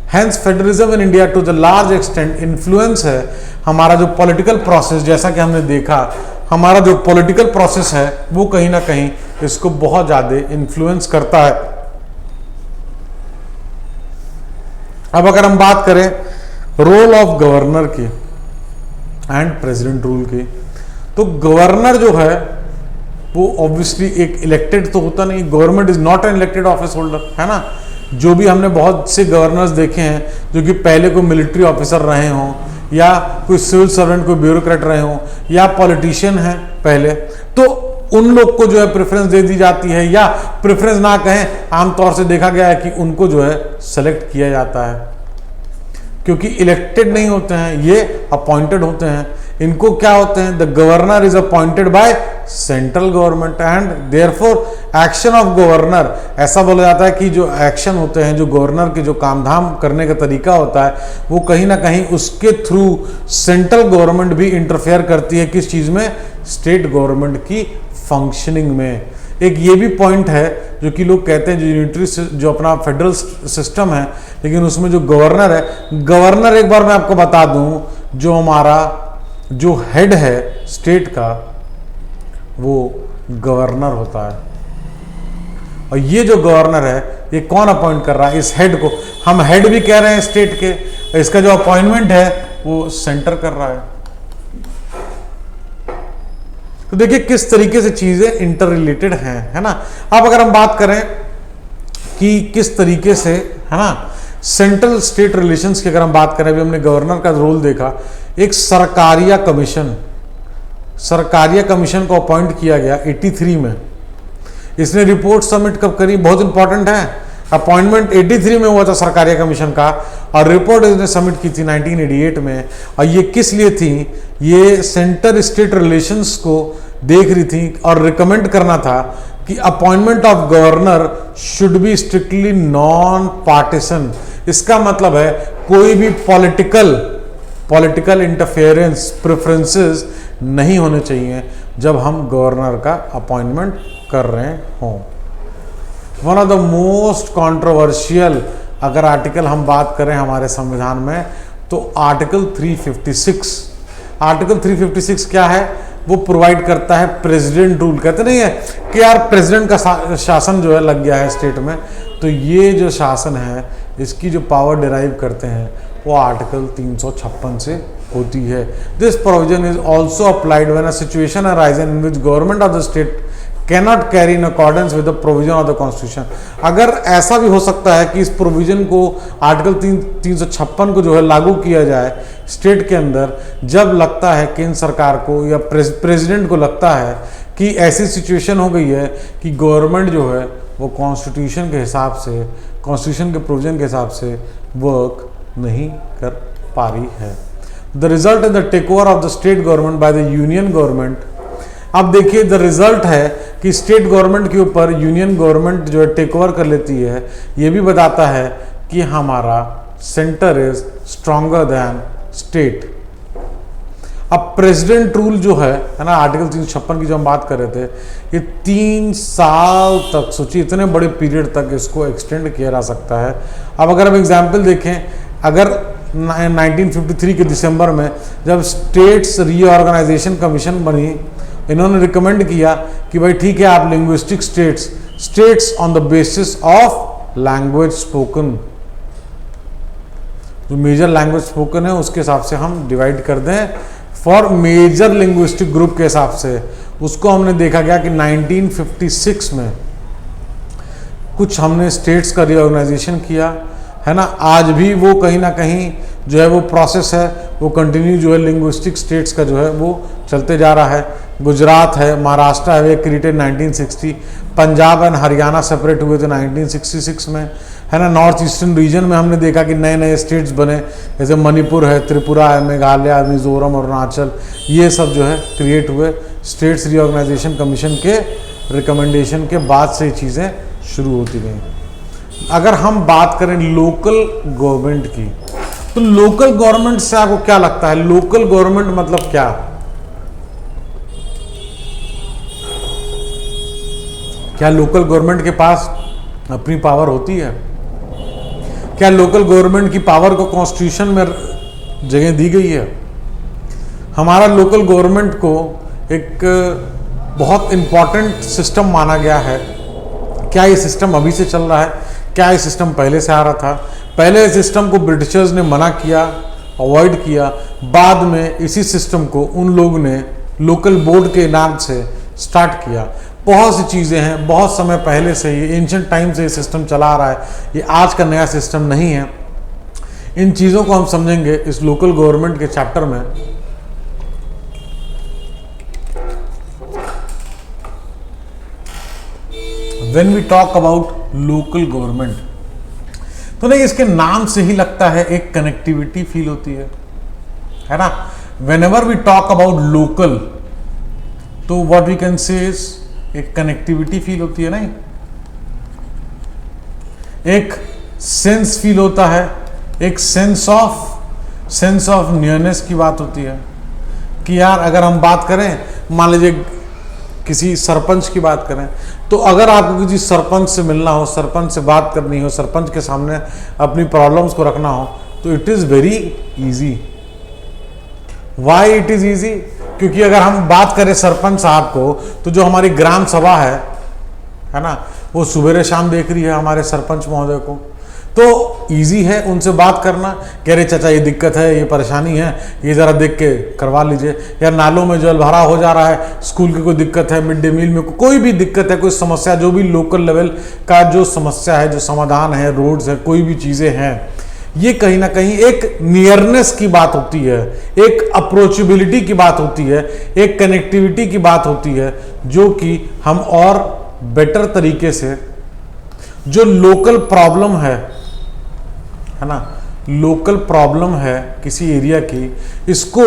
Hence federalism in India to the large extent influence है हमारा जो पॉलिटिकल प्रोसेस, जैसा कि हमने देखा हमारा जो पॉलिटिकल प्रोसेस है वो कहीं ना कहीं इसको बहुत ज़्यादा इन्फ्लुएंस करता है। अब अगर हम बात करें रोल ऑफ गवर्नर की एंड प्रेसिडेंट रूल की, तो गवर्नर जो है वो ऑब्वियसली एक इलेक्टेड तो होता नहीं, government is not an elected office holder, है ना। जो भी हमने बहुत से गवर्नर्स देखे हैं जो कि पहले कोई मिलिट्री ऑफिसर रहे हों, या कोई सिविल सर्वेंट, कोई ब्यूरोक्रेट रहे हों, या पॉलिटिशियन हैं पहले, तो उन लोग को जो है प्रेफरेंस दे दी जाती है, या प्रेफरेंस ना कहें, आमतौर से देखा गया है कि उनको जो है सेलेक्ट किया जाता है, क्योंकि इलेक्टेड नहीं होते हैं, ये अपॉइंटेड होते हैं। इनको क्या होते हैं, the governor is appointed by central government and therefore action of governor, ऐसा बोला जाता है कि जो एक्शन होते हैं, जो गवर्नर के जो कामधाम करने का तरीका होता है, वो कहीं ना कहीं उसके थ्रू सेंट्रल गवर्नमेंट भी इंटरफेयर करती है, किस चीज में, स्टेट गवर्नमेंट की फंक्शनिंग में। एक ये भी पॉइंट है जो कि लोग कहते हैं जो यूनिटरी जो अपना फेडरल सिस्टम है, लेकिन उसमें जो गवर्नर है, गवर्नर एक बार मैं आपको बता दूं, जो हमारा जो हेड है स्टेट का, वो गवर्नर होता है। और ये जो गवर्नर है, ये कौन अपॉइंट कर रहा है, इस हेड को हम हेड भी कह रहे हैं स्टेट के, इसका जो अपॉइंटमेंट है वो सेंटर कर रहा है। तो देखिए किस तरीके से चीजें इंटर रिलेटेड हैं, है ना। अब अगर हम बात करें कि किस तरीके से, है ना, सेंट्रल स्टेट रिलेशंस की अगर हम बात करें, अभी हमने गवर्नर का रोल देखा, एक सरकारिया कमीशन, सरकारिया कमीशन को अपॉइंट किया गया 83 में। इसने रिपोर्ट सबमिट कब करी, बहुत इंपॉर्टेंट है, अपॉइंटमेंट 83 में हुआ था सरकारिया कमीशन का, और रिपोर्ट इसने सबमिट की थी 1988 में। और ये किस लिए थी, ये सेंटर स्टेट रिलेशंस को देख रही थी और रिकमेंड करना था कि appointment of governor should be strictly non partisan. इसका मतलब है कोई भी पॉलिटिकल इंटरफेरेंस, प्रेफरेंसेस नहीं होने चाहिए जब हम गवर्नर का अपॉइंटमेंट कर रहे हों। One of the most controversial अगर आर्टिकल हम बात करें हमारे संविधान में, तो आर्टिकल 356, आर्टिकल 356 क्या है, वो प्रोवाइड करता है प्रेसिडेंट रूल। कहते नहीं है कि यार प्रेसिडेंट का शासन जो है लग गया है स्टेट में, तो ये जो शासन है, इसकी जो पावर डिराइव करते हैं वो आर्टिकल 356 से होती है। This provision is also applied when a situation arises in which government of the state cannot carry in accordance with the provision of the constitution. अगर ऐसा भी हो सकता है कि इस प्रोविजन को, आर्टिकल 356 को जो है लागू किया जाए स्टेट के अंदर, जब लगता है केंद्र सरकार को या प्रेसिडेंट को लगता है कि ऐसी सिचुएशन हो गई है कि गवर्नमेंट जो है वो कॉन्स्टिट्यूशन के हिसाब से, कॉन्स्टिट्यूशन के प्रोविजन के हिसाब से वर्क नहीं कर पा रही है। The result is the takeover of the state government by the union government. अब देखिए द रिजल्ट है कि स्टेट गवर्नमेंट के ऊपर यूनियन गवर्नमेंट जो है टेक ओवर कर लेती है। ये भी बताता है कि हमारा centre is stronger than state. अब प्रेसिडेंट रूल जो है ना, आर्टिकल 356 की जो हम बात कर रहे थे, ये 3 साल तक, सोचिए इतने बड़े पीरियड तक इसको एक्सटेंड किया जा सकता है। अब अगर हम एग्जाम्पल देखें, अगर 1953 के दिसंबर में जब स्टेट्स रीऑर्गेनाइजेशन कमीशन बनी, इन्होंने रिकमेंड किया कि भाई ठीक है, आप linguistic states on the basis of language spoken, जो मेजर लैंग्वेज स्पोकन है उसके हिसाब से हम डिवाइड कर दें फॉर मेजर लिंग्विस्टिक ग्रुप के हिसाब से। उसको हमने देखा गया कि 1956 में कुछ हमने स्टेट्स का रीऑर्गेनाइजेशन किया, है ना। आज भी वो कहीं ना कहीं जो है वो प्रोसेस है, वो कंटिन्यू जो है लिंग्विस्टिक स्टेट्स का जो है वो चलते जा रहा है। गुजरात है, महाराष्ट्र है, we created 1960, Punjab and Haryana separate हुए थे 1966 में, है ना। नॉर्थ ईस्टर्न रीजन में हमने देखा कि नए नए स्टेट्स बने, जैसे मणिपुर है, त्रिपुरा है, मेघालय, मिजोरम, अरुणाचल, ये सब जो है क्रिएट हुए स्टेट्स रीऑर्गेनाइजेशन कमीशन के रिकमेंडेशन के बाद से चीज़ें शुरू होती गई। अगर हम बात करें लोकल गवर्नमेंट की, तो लोकल गवर्नमेंट से आपको क्या लगता है, लोकल गवर्नमेंट मतलब क्या? क्या लोकल गवर्नमेंट के पास अपनी पावर होती है? क्या लोकल गवर्नमेंट की पावर को कॉन्स्टिट्यूशन में जगह दी गई है? हमारा लोकल गवर्नमेंट को एक बहुत इंपॉर्टेंट सिस्टम माना गया है। क्या ये सिस्टम अभी से चल रहा है? क्या ये सिस्टम पहले से आ रहा था? पहले इस सिस्टम को ब्रिटिशर्स ने मना किया, अवॉइड किया, बाद में इसी सिस्टम को उन लोगों ने लोकल बोर्ड के नाम से स्टार्ट किया। बहुत सी चीज़ें हैं, बहुत समय पहले से ये एंशिएंट टाइम से ये सिस्टम चला आ रहा है, ये आज का नया सिस्टम नहीं है। इन चीज़ों को हम समझेंगे इस लोकल गवर्नमेंट के चैप्टर में। When we talk about local government, तो नहीं इसके नाम से ही लगता है एक कनेक्टिविटी फील होती है ना। Whenever we talk about local, तो what we can say is एक कनेक्टिविटी फील होती है, नहीं एक सेंस फील होता है, एक सेंस ऑफ नियरनेस की बात होती है कि यार अगर हम बात करें, मान लीजिए किसी सरपंच की बात करें, तो अगर आपको किसी सरपंच से मिलना हो, सरपंच से बात करनी हो, सरपंच के सामने अपनी प्रॉब्लम्स को रखना हो, तो it is very easy. Why it is easy? क्योंकि अगर हम बात करें सरपंच साहब को, तो जो हमारी ग्राम सभा है ना, वो सुबेरे शाम देख रही है हमारे सरपंच महोदय को, तो इजी है उनसे बात करना। कह रहे चाचा ये दिक्कत है, ये परेशानी है, ये ज़रा देख के करवा लीजिए, या नालों में जल भरा हो जा रहा है, स्कूल की कोई दिक्कत है, मिड डे मील में कोई भी दिक्कत है, कोई समस्या, जो भी लोकल लेवल का जो समस्या है, जो समाधान है, रोड्स है, कोई भी चीज़ें हैं, ये कहीं ना कहीं एक नियरनेस की बात होती है, एक अप्रोचेबिलिटी की बात होती है, एक कनेक्टिविटी की बात होती है, जो कि हम और बेटर तरीके से जो लोकल प्रॉब्लम है ना, लोकल प्रॉब्लम है किसी एरिया की, इसको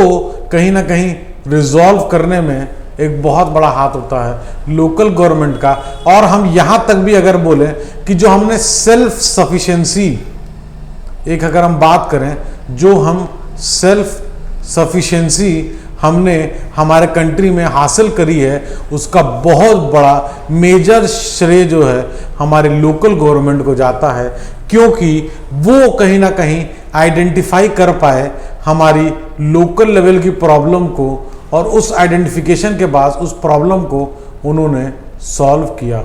कहीं ना कहीं रिजॉल्व करने में एक बहुत बड़ा हाथ होता है लोकल गवर्नमेंट का। और हम यहाँ तक भी अगर बोलें कि जो हमने सेल्फ सफिशिएंसी, एक अगर हम बात करें, जो हम सेल्फ सफिशिएंसी हमने हमारे कंट्री में हासिल करी है, उसका बहुत बड़ा मेजर श्रेय जो है हमारे लोकल गवर्नमेंट को जाता है, क्योंकि वो कहीं ना कहीं आइडेंटिफाई कर पाए हमारी लोकल लेवल की प्रॉब्लम को, और उस आइडेंटिफिकेशन के बाद उस प्रॉब्लम को उन्होंने सॉल्व किया,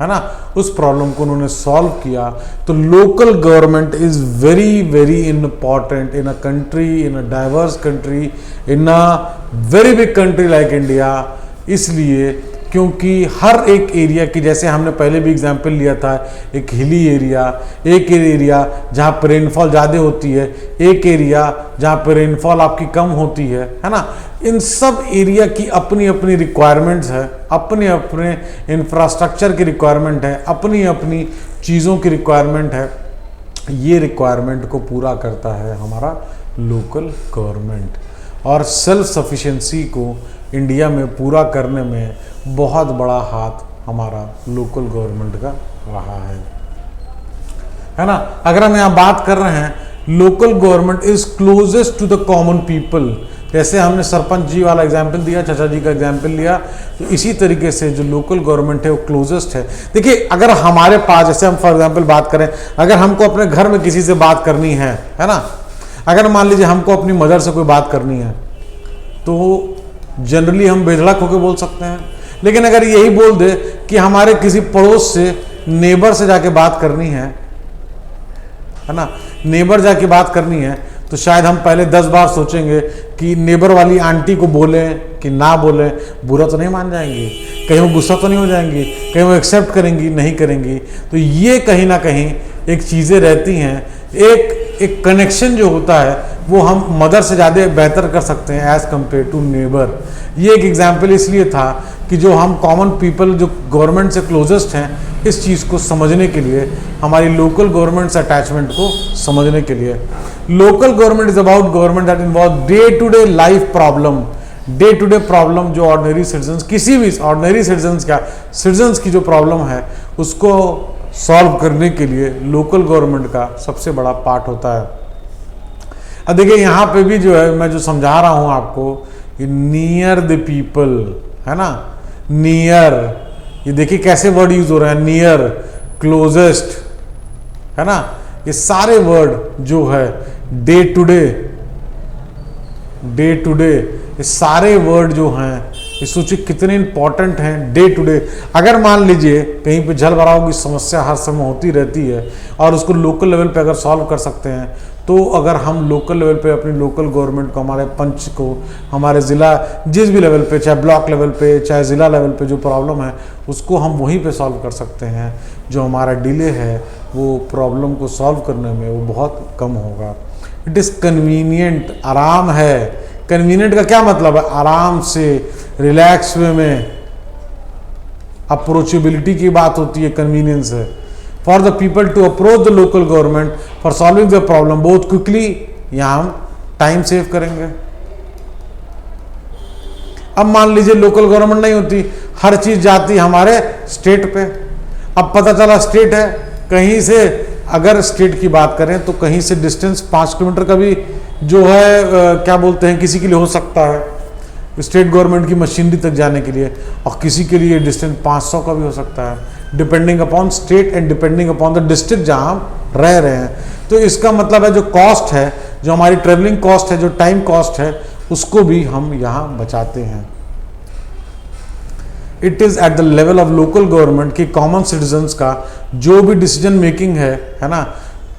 है ना, उस प्रॉब्लम को उन्होंने सॉल्व किया। तो local government is very very important in a country, in a diverse country, in a very big country like India. इसलिए क्योंकि हर एक एरिया की, जैसे हमने पहले भी एग्जांपल लिया था, एक हिली एरिया, एक एरिया जहाँ पर रेनफॉल ज़्यादा होती है, एक एरिया जहाँ पर रेनफॉल आपकी कम होती है ना। इन सब एरिया की अपनी अपनी रिक्वायरमेंट्स है, अपने अपने इंफ्रास्ट्रक्चर की रिक्वायरमेंट है, अपनी अपनी चीज़ों की रिक्वायरमेंट है। ये रिक्वायरमेंट को पूरा करता है हमारा लोकल गवर्नमेंट, और सेल्फ सफिशिएंसी को इंडिया में पूरा करने में बहुत बड़ा हाथ हमारा लोकल गवर्नमेंट का रहा है ना। अगर हम यहाँ बात कर रहे हैं, local government is closest to the common people, जैसे हमने सरपंच जी वाला एग्जाम्पल दिया, चाचा जी का एग्जाम्पल लिया, तो इसी तरीके से जो लोकल गवर्नमेंट है वो क्लोजेस्ट है। देखिए अगर हमारे पास, जैसे हम फॉर एग्जाम्पल बात करें, अगर हमको अपने घर में किसी से बात करनी है ना, अगर मान लीजिए हमको अपनी मदर से कोई बात करनी है, तो जनरली हम बेधड़क होकर बोल सकते हैं। लेकिन अगर यही बोल दे कि हमारे किसी पड़ोस से, नेबर से जाके बात करनी है ना, नेबर जाके बात करनी है, तो शायद हम पहले 10 बार सोचेंगे कि नेबर वाली आंटी को बोलें कि ना बोलें, बुरा तो नहीं मान जाएंगी, कहीं वो गुस्सा तो नहीं हो जाएंगी, कहीं वो एक्सेप्ट करेंगी, नहीं करेंगी। तो ये कहीं ना कहीं एक चीज़ें रहती हैं, एक कनेक्शन जो होता है वो हम मदर से ज़्यादा बेहतर कर सकते हैं एज़ कम्पेयर टू नेबर। ये एक एग्जाम्पल इसलिए था कि जो हम कॉमन पीपल जो गवर्नमेंट से क्लोजेस्ट हैं, इस चीज़ को समझने के लिए, हमारी लोकल गवर्नमेंट से अटैचमेंट को समझने के लिए। Local government is about government that involve day to day life problem, day to day problem जो ऑर्डिनरी सिटीजन्स, किसी भी ऑर्डिनरी सिटीजन्स की जो प्रॉब्लम है उसको सॉल्व करने के लिए लोकल गवर्नमेंट का सबसे बड़ा पार्ट होता है। अब देखिए यहाँ पे भी जो है, मैं जो समझा रहा हूँ आपको, ये नियर द पीपल है ना, नियर, ये देखिए कैसे वर्ड यूज हो रहे हैं, नियर, क्लोजेस्ट, है ना, ये सारे वर्ड जो है डे टू डे, ये सारे वर्ड जो हैं, ये सोचिए कितने इंपॉर्टेंट हैं डे टू डे। अगर मान लीजिए कहीं पे जल भराव की समस्या हर समय होती रहती है और उसको लोकल लेवल पे अगर सॉल्व कर सकते हैं, तो अगर हम लोकल लेवल पे अपनी लोकल गवर्नमेंट को, हमारे पंच को, हमारे ज़िला, जिस भी लेवल पे, चाहे ब्लॉक लेवल पे, चाहे ज़िला लेवल पे जो प्रॉब्लम है उसको हम वहीं पे सॉल्व कर सकते हैं। जो हमारा डिले है वो प्रॉब्लम को सॉल्व करने में वो बहुत कम होगा। इट इज़ कन्वीनियंट, आराम है। कन्वीनियंट का क्या मतलब है? आराम से, रिलैक्स वे में, अप्रोचेबिलिटी की बात होती है, कन्वीनियंस है। For the people to approach the local government for solving the problem बहुत क्विकली, यहाँ हम टाइम सेव करेंगे। अब मान लीजिए लोकल गवर्नमेंट नहीं होती, हर चीज जाती हमारे स्टेट पे। अब पता चला स्टेट है, कहीं से अगर स्टेट की बात करें तो कहीं से डिस्टेंस 5 किलोमीटर का भी जो है क्या बोलते हैं किसी के लिए हो सकता है स्टेट गवर्नमेंट की मशीनरी तक जाने के लिए, और किसी के लिए डिस्टेंस 500 का भी हो सकता है, depending upon state and depending upon the district जहां हम रह रहे हैं। तो इसका मतलब है जो कॉस्ट है, जो हमारी ट्रेवलिंग कॉस्ट है, जो टाइम कॉस्ट है, उसको भी हम यहाँ बचाते हैं। It is at the level of local government की कॉमन सिटीजन्स का जो भी डिसीजन मेकिंग है ना,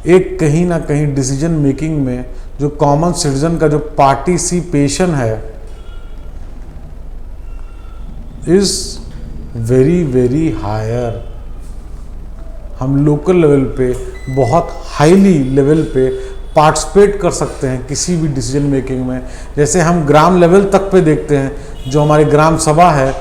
एक कहीं ना कहीं डिसीजन मेकिंग में जो कॉमन सिटीजन का जो पार्टिसिपेशन है इज वेरी वेरी हायर। हम लोकल लेवल पे बहुत हाईली लेवल पे पार्टिसिपेट कर सकते हैं किसी भी डिसीजन मेकिंग में। जैसे हम ग्राम लेवल तक पे देखते हैं, जो हमारी ग्राम सभा है,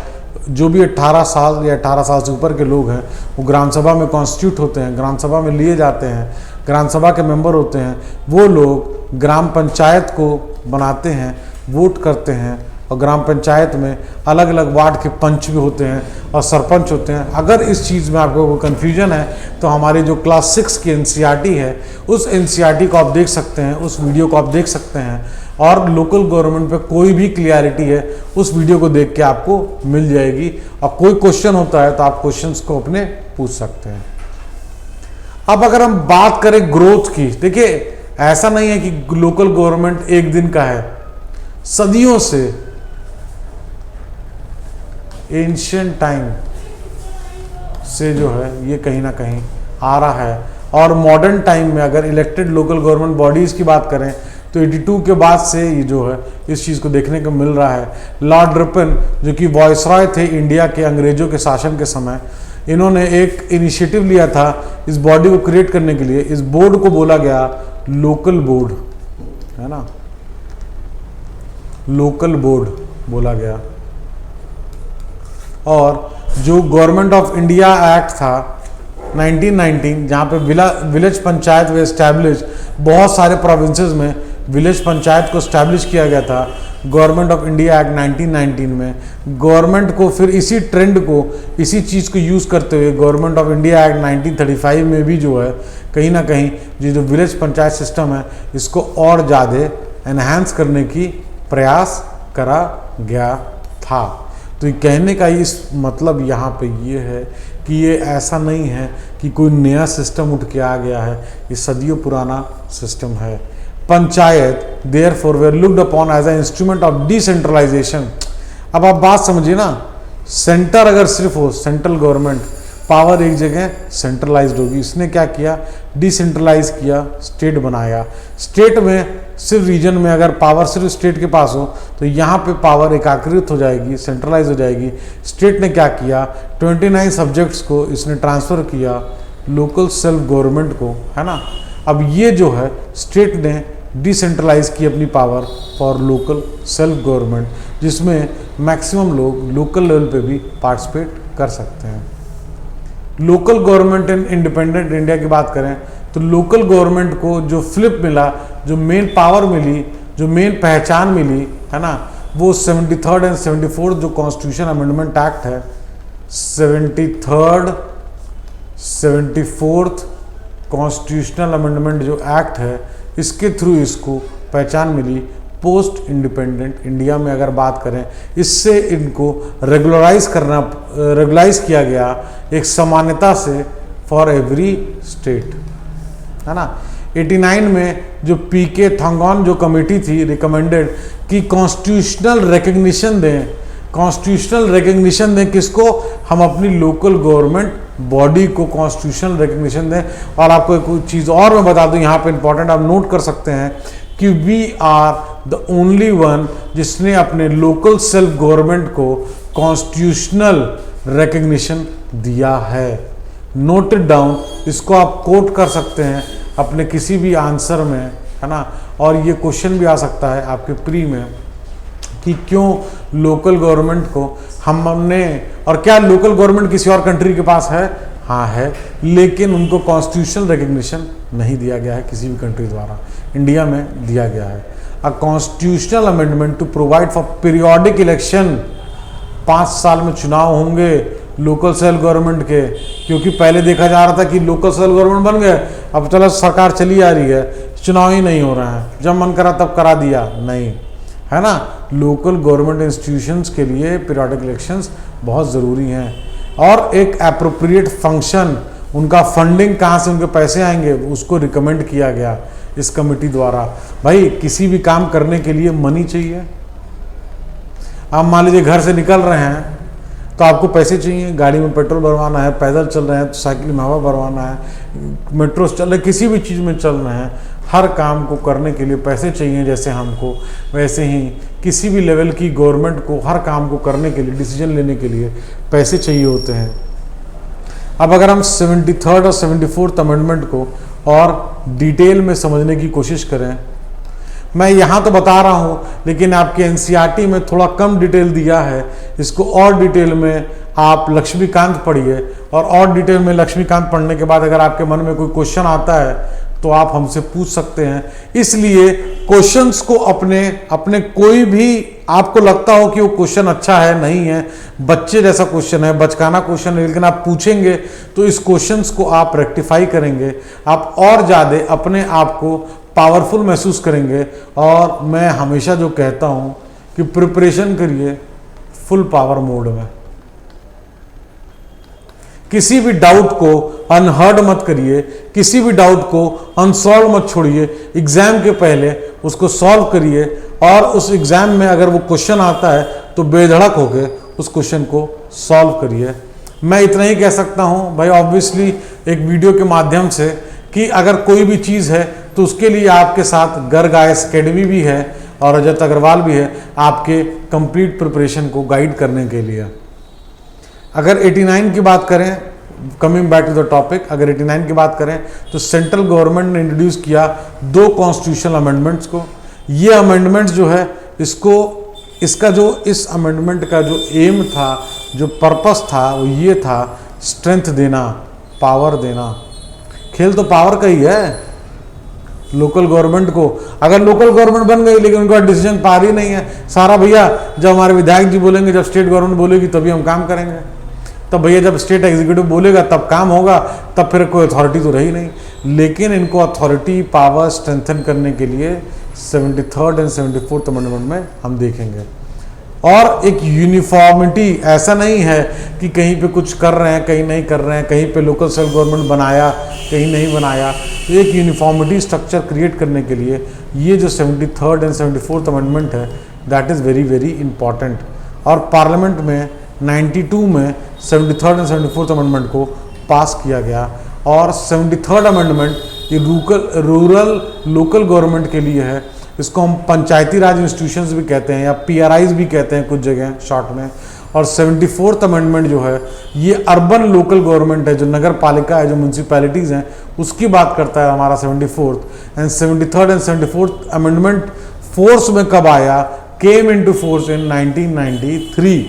जो भी 18 साल या 18 साल से ऊपर के लोग हैं वो ग्राम सभा में कॉन्स्टिट्यूट होते हैं, ग्राम सभा में लिए जाते हैं, ग्राम सभा के मेंबर होते हैं। वो लोग ग्राम पंचायत को बनाते हैं, वोट करते हैं, और ग्राम पंचायत में अलग अलग वार्ड के पंच भी होते हैं और सरपंच होते हैं। अगर इस चीज़ में आपको कोई कन्फ्यूजन है तो हमारी जो क्लास 6 की एनसीईआरटी है, उस एनसीईआरटी को आप देख सकते हैं, उस वीडियो को आप देख सकते हैं, और लोकल गवर्नमेंट पे कोई भी क्लियरिटी है उस वीडियो को देख के आपको मिल जाएगी। और कोई क्वेश्चन होता है तो आप क्वेश्चंस को अपने पूछ सकते हैं। अब अगर हम बात करें ग्रोथ की, देखिए ऐसा नहीं है कि लोकल गवर्नमेंट एक दिन का है, सदियों से एंशिएंट टाइम से जो है ये कहीं ना कहीं आ रहा है। और मॉडर्न टाइम में अगर इलेक्टेड लोकल गवर्नमेंट बॉडीज की बात करें तो 82 के बाद से ये जो है इस चीज़ को देखने को मिल रहा है। लॉर्ड रिपन जो कि वॉइसरॉय थे इंडिया के अंग्रेजों के शासन के समय, इन्होंने एक इनिशिएटिव लिया था इस बॉडी को क्रिएट करने के लिए। इस बोर्ड को बोला गया लोकल बोर्ड, है ना, लोकल बोर्ड बोला गया। और जो गवर्नमेंट ऑफ इंडिया एक्ट था 1919, जहाँ पे विलेज पंचायत वे एस्टैब्लिश, बहुत सारे प्रोविंसेस में विलेज पंचायत को एस्टैब्लिश किया गया था गवर्नमेंट ऑफ इंडिया एक्ट 1919 में। गवर्नमेंट को फिर इसी ट्रेंड को, इसी चीज़ को यूज़ करते हुए गवर्नमेंट ऑफ इंडिया एक्ट 1935 में भी जो है कहीं ना कहीं ये जो विलेज पंचायत सिस्टम है इसको और ज़्यादा एनहांस करने की प्रयास करा गया था। तो ये कहने का इस मतलब यहाँ पे ये है कि ये ऐसा नहीं है कि कोई नया सिस्टम उठ के आ गया है, ये सदियों पुराना सिस्टम है। Panchayat therefore were looked upon as a instrument of decentralisation. अब आप बात समझिए ना, सेंटर अगर सिर्फ हो, सेंट्रल गवर्नमेंट पावर एक जगह सेंट्रलाइज्ड होगी, इसने क्या किया, डिसेंट्रलाइज किया, स्टेट बनाया। स्टेट में सिर्फ रीजन में अगर पावर सिर्फ स्टेट के पास हो तो यहाँ पे पावर एकाकृत हो जाएगी, सेंट्रलाइज हो जाएगी। स्टेट ने क्या किया, 29 सब्जेक्ट्स को इसने ट्रांसफ़र किया लोकल सेल्फ गवर्नमेंट को, है ना। अब ये जो है स्टेट ने डिसेंट्रलाइज की अपनी power for local self government, जिसमें मैक्सिमम लोग लोकल लेवल पे भी पार्टिसिपेट कर सकते हैं। Local government in independent India की बात करें तो लोकल गवर्नमेंट को जो फ्लिप मिला, जो मेन पावर मिली, जो मेन पहचान मिली, है ना, वो 73rd एंड 74th जो कॉन्स्टिट्यूशन अमेंडमेंट एक्ट है, 73rd 74th कॉन्स्टिट्यूशनल अमेंडमेंट जो एक्ट है, इसके थ्रू इसको पहचान मिली। पोस्ट इंडिपेंडेंट इंडिया में अगर बात करें, इससे इनको रेगुलराइज किया गया एक समानता से फॉर एवरी स्टेट, है ना। 89 में जो पीके थंगॉन जो कमेटी थी रिकमेंडेड कि कॉन्स्टिट्यूशनल रिकग्निशन दें, कॉन्स्टिट्यूशनल रिकग्निशन दें किसको, हम अपनी लोकल गवर्नमेंट बॉडी को कॉन्स्टिट्यूशनल रिकग्निशन दें। और आपको एक चीज़ और मैं बता दूं यहाँ पे इंपॉर्टेंट, आप नोट कर सकते हैं कि we are the only one जिसने अपने लोकल सेल्फ गवर्नमेंट को कॉन्स्टिट्यूशनल रिकग्निशन दिया है। नोटेड डाउन, इसको आप कोट कर सकते हैं अपने किसी भी आंसर में, है ना। और ये क्वेश्चन भी आ सकता है आपके प्री में कि क्यों लोकल गवर्नमेंट को हमने, और क्या लोकल गवर्नमेंट किसी और कंट्री के पास है? हाँ है, लेकिन उनको कॉन्स्टिट्यूशनल रिकग्निशन नहीं दिया गया है किसी भी कंट्री द्वारा, इंडिया में दिया गया है। A constitutional amendment to provide for periodic election, 5 साल में चुनाव होंगे लोकल सेल गवर्नमेंट के, क्योंकि पहले देखा जा रहा था कि लोकल सेल गवर्नमेंट बन गए, अब चलो सरकार चली आ रही है, चुनाव ही नहीं हो रहा है, जब मन करा तब करा दिया, नहीं है ना। लोकल गवर्नमेंट इंस्टीट्यूशंस के लिए पीरियोडिक इलेक्शंस बहुत ज़रूरी हैं, और एक एप्रोप्रिएट फंक्शन, उनका फंडिंग कहाँ से उनके पैसे आएंगे उसको रिकमेंड किया गया इस कमेटी द्वारा। भाई किसी भी काम करने के लिए मनी चाहिए। आप मान लीजिए घर से निकल रहे हैं तो आपको पैसे चाहिए, गाड़ी में पेट्रोल भरवाना है, पैदल चल रहे हैं तो साइकिल में हवा भरवाना है, मेट्रो चल रहे, किसी भी चीज़ में चल रहे हैं, हर काम को करने के लिए पैसे चाहिए। जैसे हमको, वैसे ही किसी भी लेवल की गवर्नमेंट को हर काम को करने के लिए, डिसीजन लेने के लिए पैसे चाहिए होते हैं। अब अगर हम 73rd और 74th अमेंडमेंट को और डिटेल में समझने की कोशिश करें, मैं यहाँ तो बता रहा हूँ लेकिन आपके एनसीईआरटी में थोड़ा कम डिटेल दिया है, इसको और डिटेल में आप लक्ष्मीकांत पढ़िए, और डिटेल में लक्ष्मीकांत पढ़ने के बाद अगर आपके मन में कोई क्वेश्चन आता है तो आप हमसे पूछ सकते हैं। इसलिए क्वेश्चंस को अपने कोई भी आपको लगता हो कि वो क्वेश्चन अच्छा है, नहीं है, बच्चे जैसा क्वेश्चन है, बचकाना क्वेश्चन है, लेकिन आप पूछेंगे तो इस क्वेश्चंस को आप रेक्टिफाई करेंगे, आप और ज़्यादा अपने आप को पावरफुल महसूस करेंगे। और मैं हमेशा जो कहता हूँ कि प्रिपरेशन करिए फुल पावर मोड में, किसी भी डाउट को अनहर्ड मत करिए, किसी भी डाउट को अनसॉल्व मत छोड़िए, एग्जाम के पहले उसको सॉल्व करिए, और उस एग्जाम में अगर वो क्वेश्चन आता है तो बेधड़क होके उस क्वेश्चन को सॉल्व करिए। मैं इतना ही कह सकता हूँ भाई, ऑब्वियसली एक वीडियो के माध्यम से, कि अगर कोई भी चीज़ है तो उसके लिए आपके साथ गर्ग आईएएस अकेडमी भी है और रजत अग्रवाल भी है आपके कंप्लीट प्रिपरेशन को गाइड करने के लिए। अगर 89 की बात करें, coming back to the topic, अगर 89 की बात करें तो सेंट्रल गवर्नमेंट ने इंट्रोड्यूस किया 2 कॉन्स्टिट्यूशनल अमेंडमेंट्स को। ये अमेंडमेंट्स जो है, इसका जो इस अमेंडमेंट का जो एम था, जो पर्पस था, वो ये था स्ट्रेंथ देना, पावर देना। खेल तो पावर का ही है लोकल गवर्नमेंट को। अगर लोकल गवर्नमेंट बन गई लेकिन उनका डिसीजन पावर ही नहीं है, सारा भैया जब हमारे विधायक जी बोलेंगे, जब स्टेट गवर्नमेंट बोलेगी तभी हम काम करेंगे, तब भैया जब स्टेट एग्जीक्यूटिव बोलेगा तब काम होगा, तब फिर कोई अथॉरिटी तो रही नहीं। लेकिन इनको अथॉरिटी पावर स्ट्रेंथन करने के लिए 73rd एंड 74th अमेंडमेंट में हम देखेंगे। और एक यूनिफॉर्मिटी, ऐसा नहीं है कि कहीं पे कुछ कर रहे हैं कहीं नहीं कर रहे हैं, कहीं पे लोकल सेल्फ गवर्नमेंट बनाया कहीं नहीं बनाया, तो एक यूनिफॉर्मिटी स्ट्रक्चर क्रिएट करने के लिए ये जो 73rd एंड 74th अमेंडमेंट है, that is very very important. और पार्लियामेंट में 92 में 73rd एंड 74th अमेंडमेंट को पास किया गया। और 73rd अमेंडमेंट ये रूरल लोकल गवर्नमेंट के लिए है। इसको हम पंचायती राज इंस्टीट्यूशंस भी कहते हैं या पीआरआईज भी कहते हैं कुछ जगह शॉर्ट में। और 74th अमेंडमेंट जो है ये अर्बन लोकल गवर्नमेंट है, जो नगर पालिका है, जो म्यूनसिपैलिटीज़ हैं, उसकी बात करता है हमारा 74th। And 73rd and 74th amendment force में कब आया? Came into force in 1993।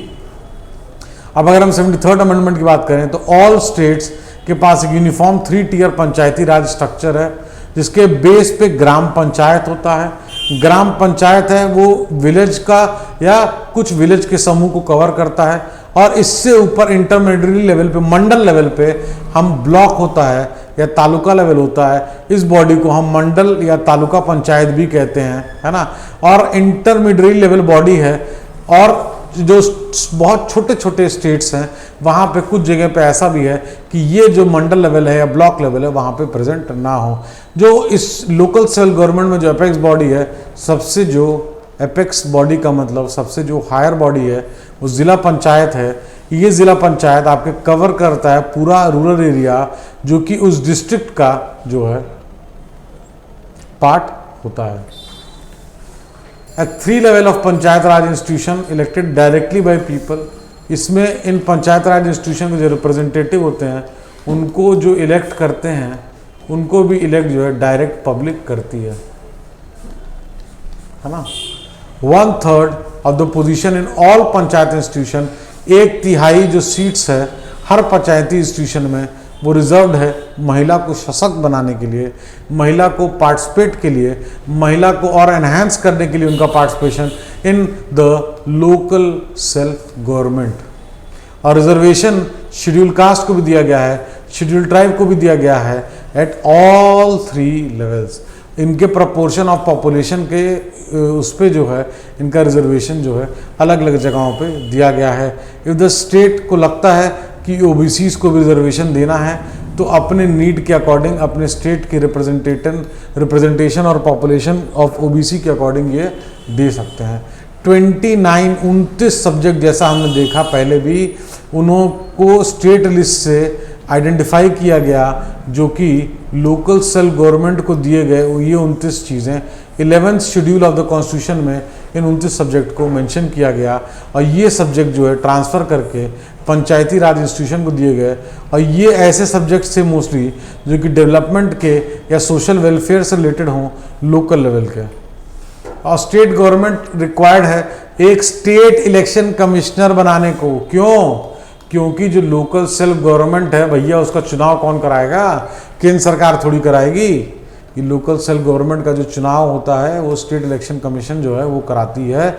अब अगर हम 73rd अमेंडमेंट की बात करें तो ऑल स्टेट्स के पास एक यूनिफॉर्म 3 टियर पंचायती राज स्ट्रक्चर है, जिसके बेस पे ग्राम पंचायत होता है। ग्राम पंचायत है वो विलेज का या कुछ विलेज के समूह को कवर करता है। और इससे ऊपर इंटरमीडिएट लेवल पे, मंडल लेवल पे हम ब्लॉक होता है या तालुका लेवल होता है, इस बॉडी को हम मंडल या तालुका पंचायत भी कहते हैं, है ना। और इंटरमीडिएट लेवल बॉडी है। और जो बहुत छोटे छोटे स्टेट्स हैं वहाँ पे कुछ जगह पे ऐसा भी है कि ये जो मंडल लेवल है या ब्लॉक लेवल है वहाँ पे प्रेजेंट ना हो। जो इस लोकल सेल्फ गवर्नमेंट में जो एपेक्स बॉडी है, सबसे जो एपेक्स बॉडी का मतलब सबसे जो हायर बॉडी है वो ज़िला पंचायत है। ये ज़िला पंचायत आपके कवर करता है पूरा रूरल एरिया, जो कि उस डिस्ट्रिक्ट का जो है पार्ट होता है। At 3 level of panchayat Raj institution elected directly by people. इसमें इन पंचायत राज इंस्टीट्यूशन के जो रिप्रेजेंटेटिव होते हैं उनको जो इलेक्ट करते हैं उनको भी इलेक्ट जो है डायरेक्ट पब्लिक करती है ना। 1/3 of the position in all panchayat institution, 1/3 जो सीट्स है हर पंचायती इंस्टीट्यूशन में वो रिजर्व्ड है महिला को सशक्त बनाने के लिए, महिला को पार्टिसिपेट के लिए, महिला को और एनहांस करने के लिए उनका participation in the local self government. और रिजर्वेशन शेड्यूल कास्ट को भी दिया गया है, शेड्यूल ट्राइब को भी दिया गया है एट ऑल 3 लेवल्स। इनके प्रपोर्शन ऑफ पॉपुलेशन के उस पे जो है इनका रिजर्वेशन जो है अलग अलग जगहों पे दिया गया है। इफ द स्टेट को लगता है कि ओबीसीज को भी रिजर्वेशन देना है तो अपने नीड के अकॉर्डिंग अपने स्टेट के रिप्रेजेंटेशन और पॉपुलेशन ऑफ ओबीसी के अकॉर्डिंग ये दे सकते हैं। 29 सब्जेक्ट जैसा हमने देखा पहले भी, उनको स्टेट लिस्ट से आइडेंटिफाई किया गया जो कि लोकल सेल्फ गवर्नमेंट को दिए गए ये 29 चीज़ें 11th schedule of the constitution में इन 29 सब्जेक्ट को मेंशन किया गया और ये सब्जेक्ट जो है ट्रांसफ़र करके पंचायती राज इंस्टीट्यूशन को दिए गए। और ये ऐसे सब्जेक्ट्स थे मोस्टली जो कि डेवलपमेंट के या सोशल वेलफेयर से रिलेटेड हों लोकल लेवल के। और स्टेट गवर्नमेंट रिक्वायर्ड है एक स्टेट इलेक्शन कमिश्नर बनाने को। क्यों? क्योंकि जो लोकल सेल्फ गवर्नमेंट है भैया उसका चुनाव कौन कराएगा? केंद्र सरकार थोड़ी कराएगी। ये लोकल सेल्फ गवर्नमेंट का जो चुनाव होता है वो स्टेट इलेक्शन कमीशन जो है वो कराती है।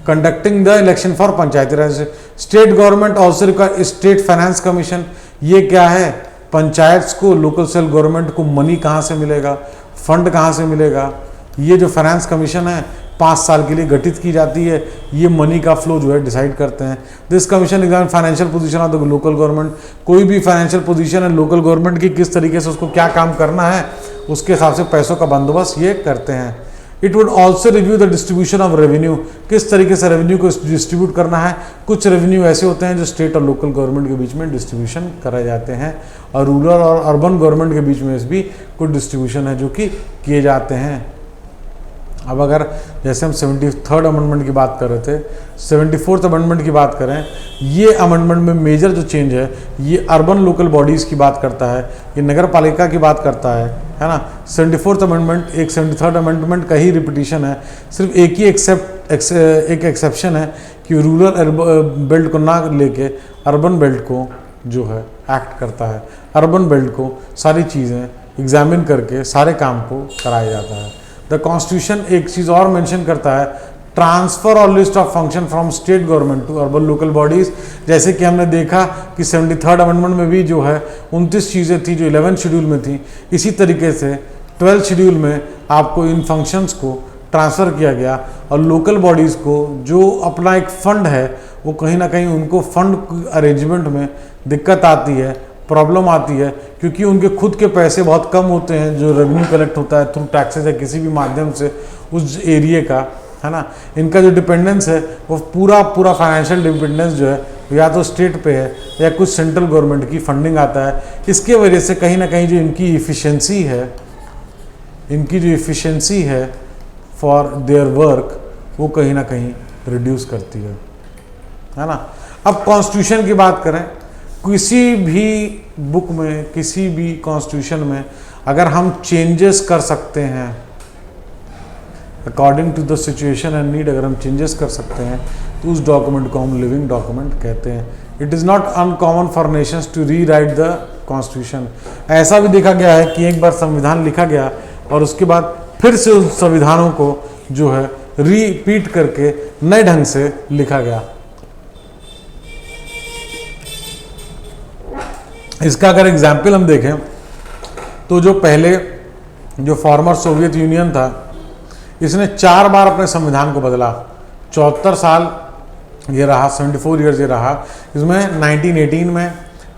Conducting the election for Panchayati Raj. State government also require state finance commission. ये क्या है? पंचायत को लोकल सेल्फ गवर्नमेंट को मनी कहाँ से मिलेगा, फंड कहाँ से मिलेगा, ये जो फाइनेंस कमीशन है 5 साल के लिए गठित की जाती है, ये मनी का फ्लो जो है डिसाइड करते हैं। This commission examine financial position of the local government. कोई भी फाइनेंशियल पोजीशन है लोकल गवर्नमेंट की, किस तरीके से उसको क्या काम करना है उसके हिसाब से पैसों का बंदोबस्त ये करते हैं। It would also review the distribution of revenue. किस तरीके से रेवेन्यू को डिस्ट्रीब्यूट करना है। कुछ रेवेन्यू ऐसे होते हैं जो स्टेट और लोकल गवर्नमेंट के बीच में डिस्ट्रीब्यूशन कराए जाते हैं और रूरल और अर्बन गवर्नमेंट के बीच में भी कुछ डिस्ट्रीब्यूशन है जो कि किए जाते हैं। अब अगर जैसे हम 73rd अमेंडमेंट की बात कर रहे थे, 74th अमेंडमेंट की बात करें, ये अमेंडमेंट में मेजर जो चेंज है ये अर्बन लोकल बॉडीज़ की बात करता है, ये नगर पालिका की बात करता है ना। 74th अमेंडमेंट एक 73rd अमेंडमेंट का ही रिपीटिशन है। सिर्फ एक ही एक एक्सेप्शन है कि रूरल बेल्ट को ना लेके अर्बन बेल्ट को जो है एक्ट करता है। अर्बन बेल्ट को सारी चीज़ें एग्जामिन करके सारे काम को कराया जाता है। द कॉन्स्टिट्यूशन एक चीज़ और मेंशन करता है, ट्रांसफ़र और list of function from state government to urban local bodies. जैसे कि हमने देखा कि 73rd अमेंडमेंट में भी जो है 29 चीज़ें थी जो 11th शेड्यूल में थी। इसी तरीके से 12th शेड्यूल में आपको इन फंक्शंस को ट्रांसफ़र किया गया और लोकल बॉडीज़ को जो अपना एक फ़ंड है वो कहीं ना कहीं उनको फंड अरेंजमेंट में दिक्कत आती है, प्रॉब्लम आती है, क्योंकि उनके खुद के पैसे बहुत कम होते हैं जो रेवेन्यू कलेक्ट होता है थ्रू टैक्सेस या किसी भी माध्यम से उस एरिया का, है ना। इनका जो डिपेंडेंस है वो पूरा फाइनेंशियल डिपेंडेंस जो है या तो स्टेट पे है या कुछ सेंट्रल गवर्नमेंट की फंडिंग आता है। इसके वजह से कहीं ना कहीं जो इनकी इफ़िशेंसी है फॉर देयर वर्क वो कहीं ना कहीं रिड्यूस करती है ना। अब कॉन्स्टिट्यूशन की बात करें, किसी भी बुक में किसी भी कॉन्स्टिट्यूशन में अगर हम चेंजेस कर सकते हैं according to the situation and need, अगर हम चेंजेस कर सकते हैं तो उस डॉक्यूमेंट को हम लिविंग डॉक्यूमेंट कहते हैं। It is not uncommon for nations to rewrite the constitution. ऐसा भी देखा गया है कि एक बार संविधान लिखा गया और उसके बाद फिर से उस संविधानों को जो है रिपीट करके नए ढंग से लिखा गया। इसका अगर एग्जाम्पल हम देखें तो जो पहले जो फॉर्मर सोवियत यूनियन था इसने 4 बार अपने संविधान को बदला। 74 साल ये रहा, 74 ईयर्स ये रहा। इसमें 1918 में,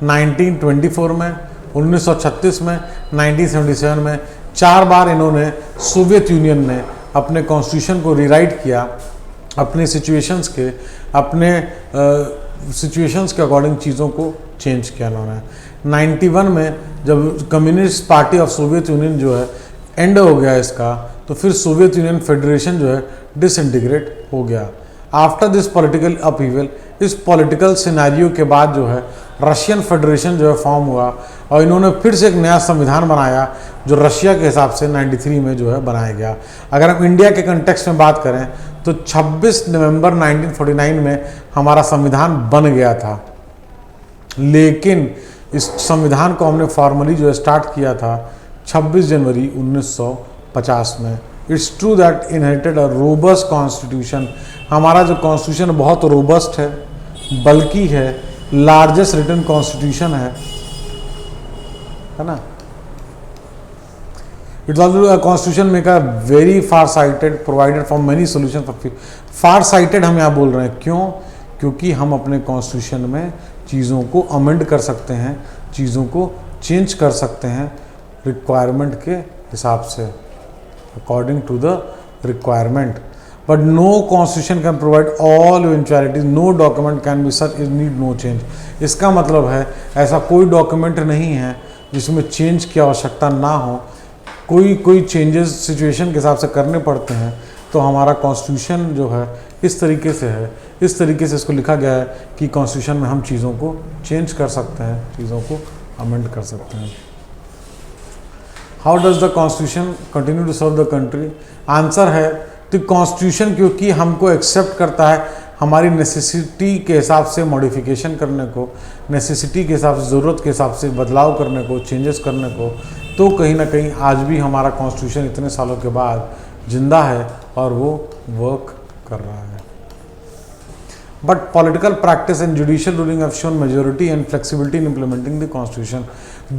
1924 में, 1936 में, 1977 में 4 बार इन्होंने सोवियत यूनियन ने अपने कॉन्स्टिट्यूशन को रीराइट किया अपने सिचुएशंस के अकॉर्डिंग चीज़ों को चेंज किया इन्होंने। 91 में जब communist party of Soviet union जो है एंड हो गया इसका, तो फिर सोवियत यूनियन फेडरेशन जो है डिसइंटीग्रेट हो गया। आफ्टर दिस पॉलिटिकल अपहीवल इस पॉलिटिकल सिनेरियो के बाद जो है रशियन फेडरेशन जो है फॉर्म हुआ और इन्होंने फिर से एक नया संविधान बनाया जो रशिया के हिसाब से 93 में जो है बनाया गया। अगर हम इंडिया के कंटेक्स्ट में बात करें तो 26 नवंबर 1949 में हमारा संविधान बन गया था, लेकिन इस संविधान को हमने फॉर्मली जो है स्टार्ट किया था 26 जनवरी 1950 में। It's true that inherited a robust constitution. हमारा जो कॉन्स्टिट्यूशन बहुत रोबस्ट है, बल्कि है लार्जेस्ट रिटन कॉन्स्टिट्यूशन है ना। It's also a constitution make a very farsighted, provided for many solution for. Farsighted हम यहाँ बोल रहे हैं क्यों? क्योंकि हम अपने कॉन्स्टिट्यूशन में चीज़ों को अमेंड कर सकते हैं, चीज़ों को चेंज कर सकते हैं रिक्वायरमेंट के हिसाब से, according to the requirement. But no constitution can provide all eventualities, no document can be such is need no change. इसका मतलब है ऐसा कोई डॉक्यूमेंट नहीं है जिसमें चेंज की आवश्यकता ना हो। कोई चेंजेस सिचुएशन के हिसाब से करने पड़ते हैं। तो हमारा कॉन्स्टिट्यूशन जो है इस तरीके से है, इस तरीके से इसको लिखा गया है कि कॉन्स्टिट्यूशन में हम चीज़ों को चेंज कर सकते हैं, चीज़ों को अमेंड कर सकते हैं। How does the constitution continue to serve the country? Answer है तो कॉन्स्टिट्यूशन क्योंकि हमको एक्सेप्ट करता है हमारी नेसेसिटी के हिसाब से मॉडिफिकेशन करने को, नेसेसिटी के हिसाब से, ज़रूरत के हिसाब से बदलाव करने को, चेंजेस करने को, तो कहीं ना कहीं आज भी हमारा कॉन्स्टिट्यूशन इतने सालों के बाद जिंदा है और वो वर्क कर रहा है। But political practice and judicial ruling have shown majority and flexibility in implementing the constitution.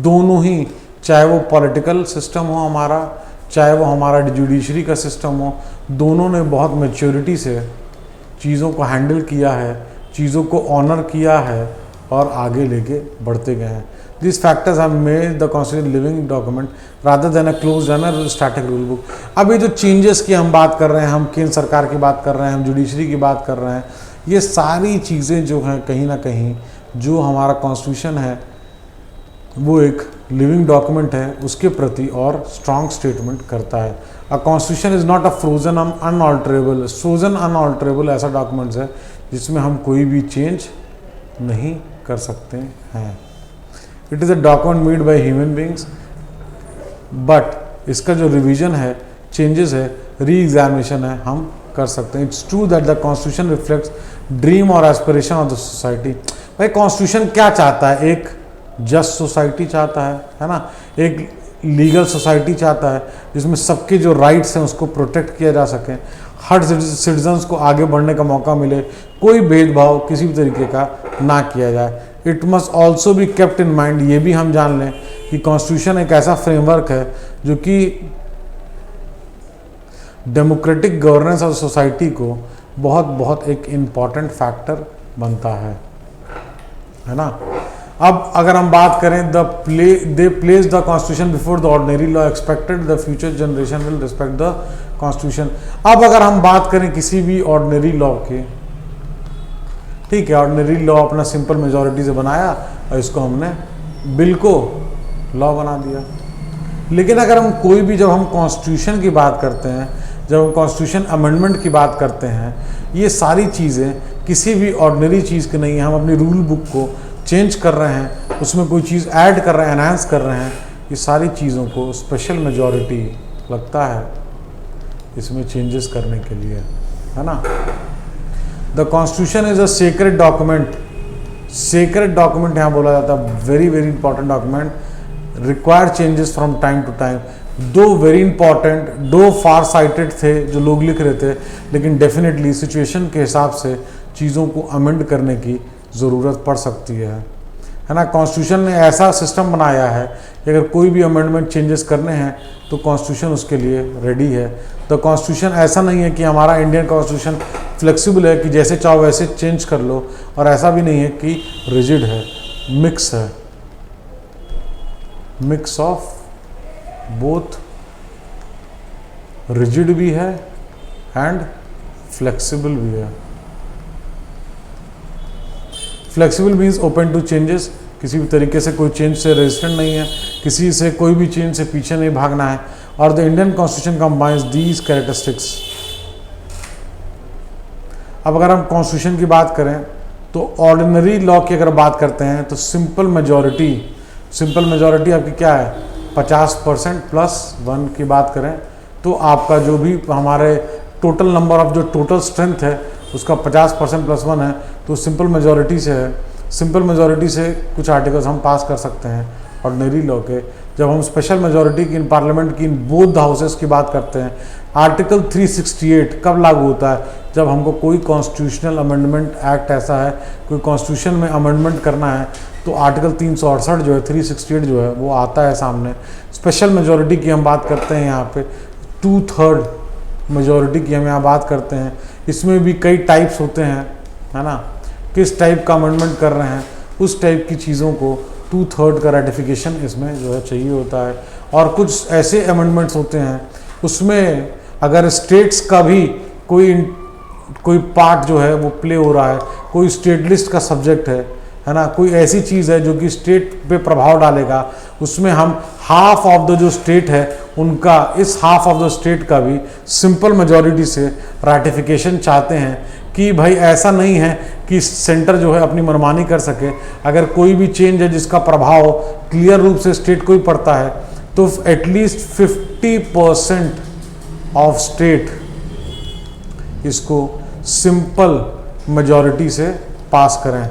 दोनों ही, चाहे वो पॉलिटिकल सिस्टम हो हमारा, चाहे वो हमारा जुडिशरी का सिस्टम हो, दोनों ने बहुत मैच्योरिटी से चीज़ों को हैंडल किया है, चीज़ों को ऑनर किया है और आगे लेके बढ़ते गए हैं। This factors have made the constitution living document rather than a closed end static rule book. अब ये जो चेंजेस की हम बात कर रहे हैं, हम केंद्र सरकार की बात कर रहे हैं, हम जुडिशरी की बात कर रहे हैं, ये सारी चीज़ें जो हैं कहीं ना कहीं जो हमारा कॉन्स्टिट्यूशन है वो एक लिविंग डॉक्यूमेंट है, उसके प्रति और स्ट्रॉन्ग स्टेटमेंट करता है। A constitution is not a frozen unalterable. Frozen unalterable ऐसा डॉक्यूमेंट्स है जिसमें हम कोई भी चेंज नहीं कर सकते हैं। It is a document made by human beings, but इसका जो रिवीजन है, चेंजेस है, री एग्जामिनेशन है, हम कर सकते हैं। It's true that the constitution reflects dream और एस्पिरेशन ऑफ द सोसाइटी। भाई कॉन्स्टिट्यूशन क्या चाहता है? एक जस्ट सोसाइटी चाहता है ना, एक लीगल सोसाइटी चाहता है जिसमें सबके जो राइट्स हैं उसको प्रोटेक्ट किया जा सके, हर सिटीजन्स को आगे बढ़ने का मौका मिले, कोई भेदभाव किसी भी तरीके का ना किया जाए। It must also be kept in mind, ये भी हम जान लें कि कॉन्स्टिट्यूशन एक ऐसा फ्रेमवर्क है जो कि डेमोक्रेटिक गवर्नेंस ऑफ सोसाइटी को बहुत एक इम्पॉर्टेंट फैक्टर बनता है ना। अब अगर हम बात करें दे place the constitution before the ordinary law, expected the future generation will respect the constitution. अब अगर हम बात करें किसी भी ऑर्डिनरी लॉ के, ठीक है, ऑर्डिनरी लॉ अपना सिंपल मेजॉरिटी से बनाया और इसको हमने बिल को लॉ बना दिया। लेकिन अगर हम कोई भी, जब हम कॉन्स्टिट्यूशन की बात करते हैं, जब हम कॉन्स्टिट्यूशन अमेंडमेंट की बात करते हैं, ये सारी चीज़ें किसी भी ऑर्डिनरी चीज़ की नहीं है। हम अपनी रूल बुक को चेंज कर रहे हैं, उसमें कोई चीज़ ऐड कर रहे हैं, एनहांस कर रहे हैं, ये सारी चीज़ों को स्पेशल मेजॉरिटी लगता है इसमें चेंजेस करने के लिए, है ना। The constitution is a sacred document. Sacred document यहाँ बोला जाता है, very important document, require changes from time to time. दो वेरी इंपॉर्टेंट, दो फार साइटेड थे जो लोग लिख रहे थे, लेकिन डेफिनेटली सिचुएशन के हिसाब से चीज़ों को अमेंड करने की ज़रूरत पड़ सकती है ना। कॉन्स्टिट्यूशन ने ऐसा सिस्टम बनाया है कि अगर कोई भी अमेंडमेंट चेंजेस करने हैं तो कॉन्स्टिट्यूशन उसके लिए रेडी है। तो कॉन्स्टिट्यूशन ऐसा नहीं है कि हमारा इंडियन कॉन्स्टिट्यूशन फ्लेक्सिबल है कि जैसे चाहो वैसे चेंज कर लो, और ऐसा भी नहीं है कि रिजिड है, मिक्स है, मिक्स ऑफ बोथ, रिजिड भी है एंड फ्लेक्सिबल भी है। Flexible means open to changes, किसी भी तरीके से कोई चेंज से रेजिस्टेंट नहीं है, किसी से कोई भी चेंज से पीछे नहीं भागना है। और the Indian constitution combines these characteristics. अब अगर हम कॉन्स्टिट्यूशन की बात करें तो ऑर्डिनरी लॉ की अगर बात करते हैं तो सिंपल मेजॉरिटी आपकी क्या है, 50% + 1 की बात करें तो आपका जो भी हमारे टोटल नंबर ऑफ जो टोटल स्ट्रेंथ है उसका 50% + 1 है, तो सिंपल मेजॉरिटी से है। सिंपल मेजॉरिटी से कुछ आर्टिकल्स हम पास कर सकते हैं ऑर्डिनरी लॉ के। जब हम स्पेशल मेजॉरिटी की इन पार्लियामेंट की इन बोथ हाउसेस की बात करते हैं, आर्टिकल 368 कब लागू होता है, जब हमको कोई कॉन्स्टिट्यूशनल अमेंडमेंट एक्ट ऐसा है, कोई कॉन्स्टिट्यूशन में अमेंडमेंट करना है, तो आर्टिकल 368 जो है 368 जो है वो आता है सामने। स्पेशल मेजॉरिटी की हम बात करते हैं यहाँ पे 2/3 मेजॉरिटी की हम यहाँ बात करते हैं। इसमें भी कई टाइप्स होते हैं, है ना, किस टाइप का अमेंडमेंट कर रहे हैं उस टाइप की चीज़ों को 2/3 का रेटिफिकेशन इसमें जो है चाहिए होता है। और कुछ ऐसे अमेंडमेंट्स होते हैं उसमें अगर स्टेट्स का भी कोई पार्ट जो है वो प्ले हो रहा है, कोई स्टेट लिस्ट का सब्जेक्ट है ना, कोई ऐसी चीज़ है जो कि स्टेट पे प्रभाव डालेगा, उसमें हम हाफ ऑफ द जो स्टेट है उनका, इस हाफ ऑफ द स्टेट का भी सिंपल मेजॉरिटी से रैटिफिकेशन चाहते हैं कि भाई ऐसा नहीं है कि सेंटर जो है अपनी मनमानी कर सके। अगर कोई भी चेंज है जिसका प्रभाव क्लियर रूप से स्टेट को ही पड़ता है तो एटलीस्ट 50% ऑफ स्टेट इसको सिंपल मेजॉरिटी से पास करें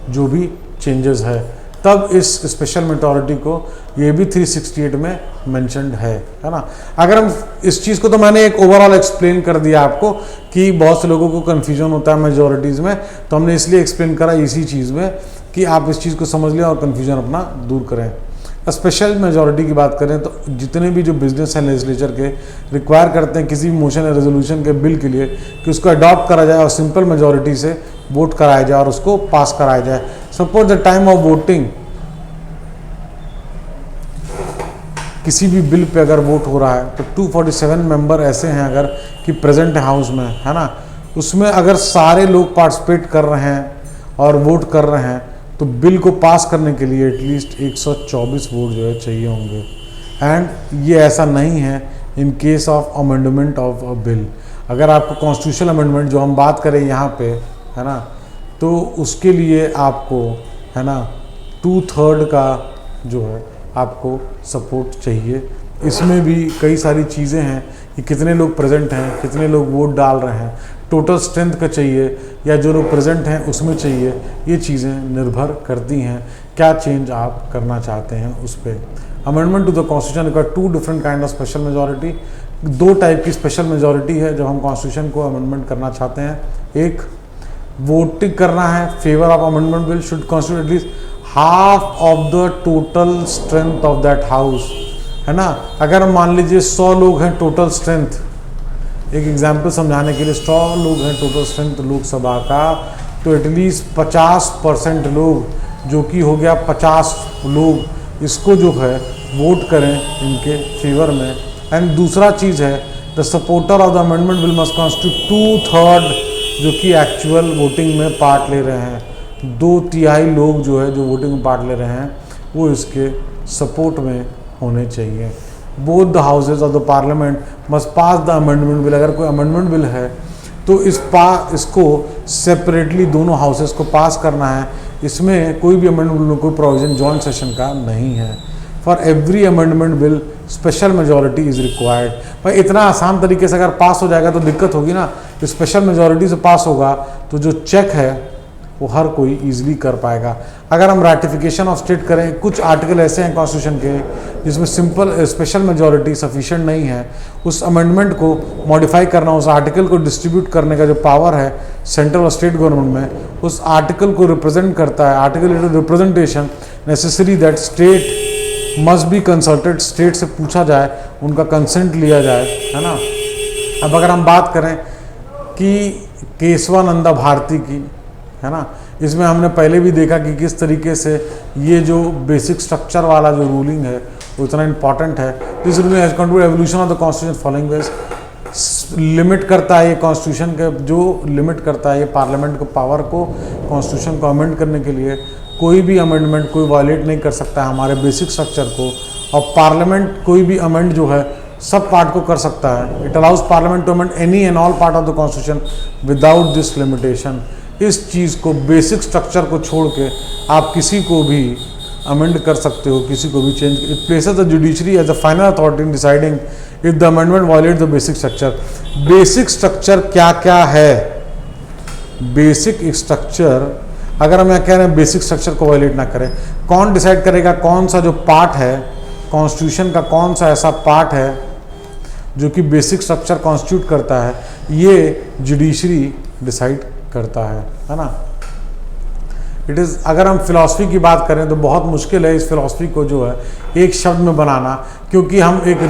जो भी चेंजेस है, तब इस स्पेशल मेजॉरिटी को ये भी 368 में मेंशन्ड है ना। अगर हम इस चीज़ को, तो मैंने एक ओवरऑल एक्सप्लेन कर दिया आपको कि बहुत से लोगों को कन्फ्यूजन होता है मेजॉरिटीज़ में, तो हमने इसलिए एक्सप्लेन करा इसी चीज़ में कि आप इस चीज़ को समझ लें और कन्फ्यूजन अपना दूर करें। स्पेशल मेजॉरिटी की बात करें तो जितने भी जो बिजनेस हैं लेजिस्लेचर के रिक्वायर करते हैं किसी भी मोशन या रेजोल्यूशन के बिल के लिए कि उसको अडॉप्ट करा जाए और सिंपल मेजॉरिटी से वोट कराया जाए और उसको पास कराया जाए। Suppose the time of voting किसी भी बिल पे अगर वोट हो रहा है तो 247 मेंबर ऐसे हैं अगर कि प्रेजेंट है हाउस में, है ना, उसमें अगर सारे लोग पार्टिसिपेट कर रहे हैं और वोट कर रहे हैं तो बिल को पास करने के लिए एटलीस्ट 124 वोट जो है चाहिए होंगे। एंड ये ऐसा नहीं है in case of amendment of a bill. अगर आपको कॉन्स्टिट्यूशनल अमेंडमेंट जो हम बात करें यहाँ पे, है ना, तो उसके लिए आपको, है ना, 2/3 का जो है आपको सपोर्ट चाहिए। इसमें भी कई सारी चीज़ें हैं कि कितने लोग प्रेजेंट हैं, कितने लोग वोट डाल रहे हैं, टोटल स्ट्रेंथ का चाहिए या जो लोग प्रेजेंट हैं उसमें चाहिए। ये चीज़ें निर्भर करती हैं क्या चेंज आप करना चाहते हैं उस पर। अमेंडमेंट टू द कॉन्स्टिट्यूशन का 2 different kind of special majority, 2 type की स्पेशल मेजॉरिटी है जब हम कॉन्स्टिट्यूशन को अमेंडमेंट करना चाहते हैं। एक, वोटिंग करना है favour of amendment bill should constitute at least half of the total strength of that house, है ना। अगर मान लीजिए 100 लोग हैं टोटल स्ट्रेंथ, एक एग्जाम्पल समझाने के लिए 100 लोग हैं टोटल स्ट्रेंथ लोकसभा का, तो एटलीस्ट 50% लोग जो कि हो गया 50 लोग इसको जो है वोट करें इनके फेवर में। एंड दूसरा चीज़ है the supporter of the amendment bill must constitute 2/3 जो कि एक्चुअल वोटिंग में पार्ट ले रहे हैं, 2/3 लोग जो है जो वोटिंग में पार्ट ले रहे हैं वो इसके सपोर्ट में होने चाहिए। Both the houses of the parliament must pass the amendment bill. अगर कोई अमेंडमेंट बिल है तो इसको सेपरेटली दोनों हाउसेज को पास करना है। इसमें कोई भी अमेंडमेंट बिल में कोई प्रोविजन जॉइंट सेशन का नहीं है। For every amendment bill special majority is required. भाई इतना आसान तरीके से अगर पास हो जाएगा तो दिक्कत होगी ना, स्पेशल मेजॉरिटी से पास होगा तो जो चेक है वो हर कोई इजीली कर पाएगा। अगर हम रैटिफिकेशन ऑफ स्टेट करें, कुछ आर्टिकल ऐसे हैं कॉन्स्टिट्यूशन के जिसमें सिंपल स्पेशल मेजॉरिटी सफिशिएंट नहीं है, उस अमेंडमेंट को मॉडिफाई करना, उस आर्टिकल को डिस्ट्रीब्यूट करने का जो पावर है सेंट्रल और स्टेट गवर्नमेंट में, उस आर्टिकल को रिप्रेजेंट करता है। Article representation necessary that state must be consulted, state से पूछा जाए, उनका कंसेंट लिया जाए, है ना। अब अगर हम बात करें कि केशवानंदा भारती की, है ना, इसमें हमने पहले भी देखा कि किस तरीके से ये जो बेसिक स्ट्रक्चर वाला जो रूलिंग है वो इतना इंपॉर्टेंट है। This ruling has contributed evolution of the constitution following veg. Limit करता है ये कॉन्स्टिट्यूशन के, जो लिमिट करता है ये पार्लियामेंट को पावर को कॉन्स्टिट्यूशन को अमेंड करने के लिए। कोई भी अमेंडमेंट कोई वायलेट नहीं कर सकता है हमारे बेसिक स्ट्रक्चर को, और पार्लियामेंट कोई भी अमेंड जो है सब पार्ट को कर सकता है। It allows parliament to amend any and all part of the constitution without this limitation. इस चीज़ को, बेसिक स्ट्रक्चर को छोड़ के आप किसी को भी अमेंड कर सकते हो, किसी को भी change. It places the judiciary as a final authority in deciding if the amendment violate the basic structure. Basic structure क्या क्या है? बेसिक स्ट्रक्चर, अगर हम यहाँ कह रहे हैं बेसिक स्ट्रक्चर को वायलेट ना करें, कौन डिसाइड करेगा? कौन सा जो पार्ट है कॉन्स्टिट्यूशन का, कौन सा ऐसा पार्ट है जो कि बेसिक स्ट्रक्चर कॉन्स्टिट्यूट करता है? ये जुडिशरी डिसाइड करता है ना। इट इज़, अगर हम फिलॉसफी की बात करें तो बहुत मुश्किल है इस फिलॉसफी को जो है एक शब्द में बनाना, क्योंकि हम एक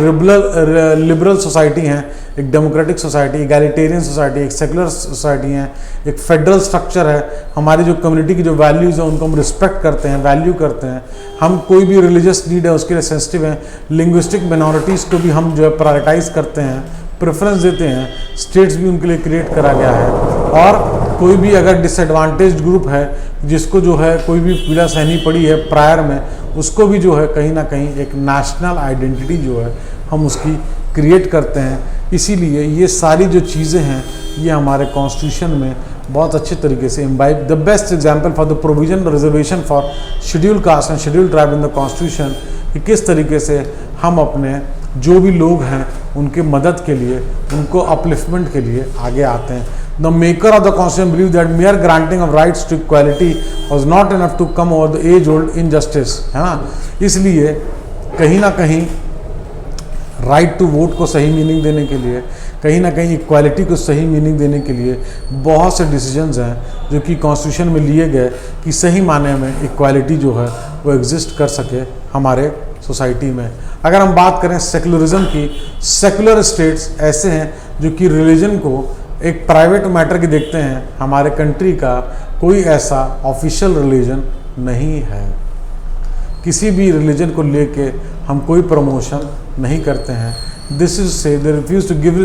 लिबरल सोसाइटी हैं, एक डेमोक्रेटिक सोसाइटी, इगैलिटेरियन सोसाइटी, एक सेकुलर सोसाइटी है, एक फेडरल स्ट्रक्चर है। हमारी जो कम्युनिटी की जो वैल्यूज़ हैं उनको हम रिस्पेक्ट करते हैं, वैल्यू करते हैं। हम कोई भी रिलीजियस नीड है उसके लिए सेंसिटिव हैं। लिंग्विस्टिक माइनॉरिटीज़ को भी हम जो है प्रायोरिटाइज करते हैं, प्रेफरेंस देते हैं। स्टेट्स भी उनके लिए क्रिएट करा गया है। और कोई भी अगर डिसएडवांटेज ग्रुप है जिसको जो है कोई भी पीड़ा सहनी पड़ी है प्रायर में, उसको भी जो है कहीं ना कहीं एक नेशनल आइडेंटिटी जो है हम उसकी क्रिएट करते हैं। इसीलिए ये सारी जो चीज़ें हैं ये हमारे कॉन्स्टिट्यूशन में बहुत अच्छे तरीके से imbibe. The best example for the provision reservation for schedule caste and schedule tribe in the constitution, कि किस तरीके से हम अपने जो भी लोग हैं उनके मदद के लिए, उनको अपलिफ्टमेंट के लिए आगे आते हैं। The maker of the constitution believed that mere granting of rights to equality was not enough to come over the age-old injustice, है ना। इसलिए कहीं ना कहीं राइट टू वोट को सही मीनिंग देने के लिए, कहीं ना कहीं इक्वालिटी को सही मीनिंग देने के लिए बहुत से डिसीजंस हैं जो कि कॉन्स्टिट्यूशन में लिए गए कि सही माने में इक्वालिटी जो है वो एग्जिस्ट कर सके हमारे सोसाइटी में। अगर हम बात करें सेकुलरिज्म की, सेकुलर स्टेट्स ऐसे हैं जो कि रिलीजन को एक प्राइवेट मैटर की देखते हैं। हमारे कंट्री का कोई ऐसा ऑफिशियल रिलीजन नहीं है, किसी भी रिलीजन को लेके हम कोई प्रमोशन नहीं करते हैं। This is say they refuse to give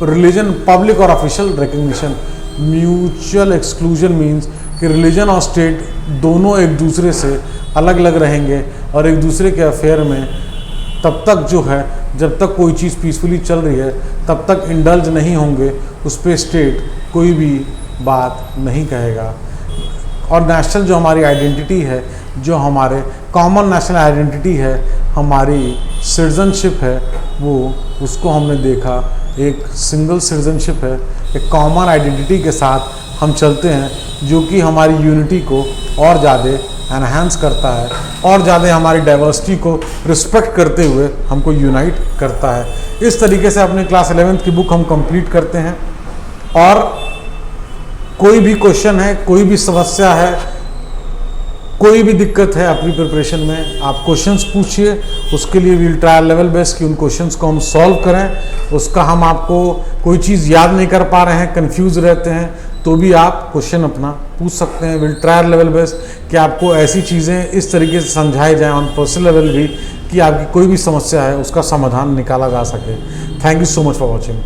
religion public और official recognition. Mutual exclusion means कि रिलीजन और स्टेट दोनों एक दूसरे से अलग अलग रहेंगे और एक दूसरे के अफेयर में तब तक जो है, जब तक कोई चीज़ पीसफुली चल रही है तब तक इंडल्ज नहीं होंगे, उस पर स्टेट कोई भी बात नहीं कहेगा। और नेशनल जो हमारी आइडेंटिटी है, जो हमारे कॉमन नेशनल आइडेंटिटी है, हमारी सिटीजनशिप है, वो उसको हमने देखा एक सिंगल सिटीजनशिप है, एक कॉमन आइडेंटिटी के साथ हम चलते हैं, जो कि हमारी यूनिटी को और ज़्यादा एनहांस करता है और ज़्यादा हमारी डाइवर्सिटी को रिस्पेक्ट करते हुए हमको यूनाइट करता है। इस तरीके से अपने क्लास 11th की बुक हम कंप्लीट करते हैं। और कोई भी क्वेश्चन है, कोई भी समस्या है, कोई भी दिक्कत है अपनी प्रिपरेशन में, आप क्वेश्चंस पूछिए। उसके लिए वील ट्राई लेवल बेस्ट कि उन क्वेश्चंस को हम सॉल्व करें। उसका हम आपको कोई चीज़ याद नहीं कर पा रहे हैं, कंफ्यूज रहते हैं, तो भी आप क्वेश्चन अपना पूछ सकते हैं। विल ट्राई लेवल बेस्ट कि आपको ऐसी चीज़ें इस तरीके से समझाई जाए ऑन पर्सनल लेवल भी कि आपकी कोई भी समस्या है उसका समाधान निकाला जा सके। Thank you so much for watching.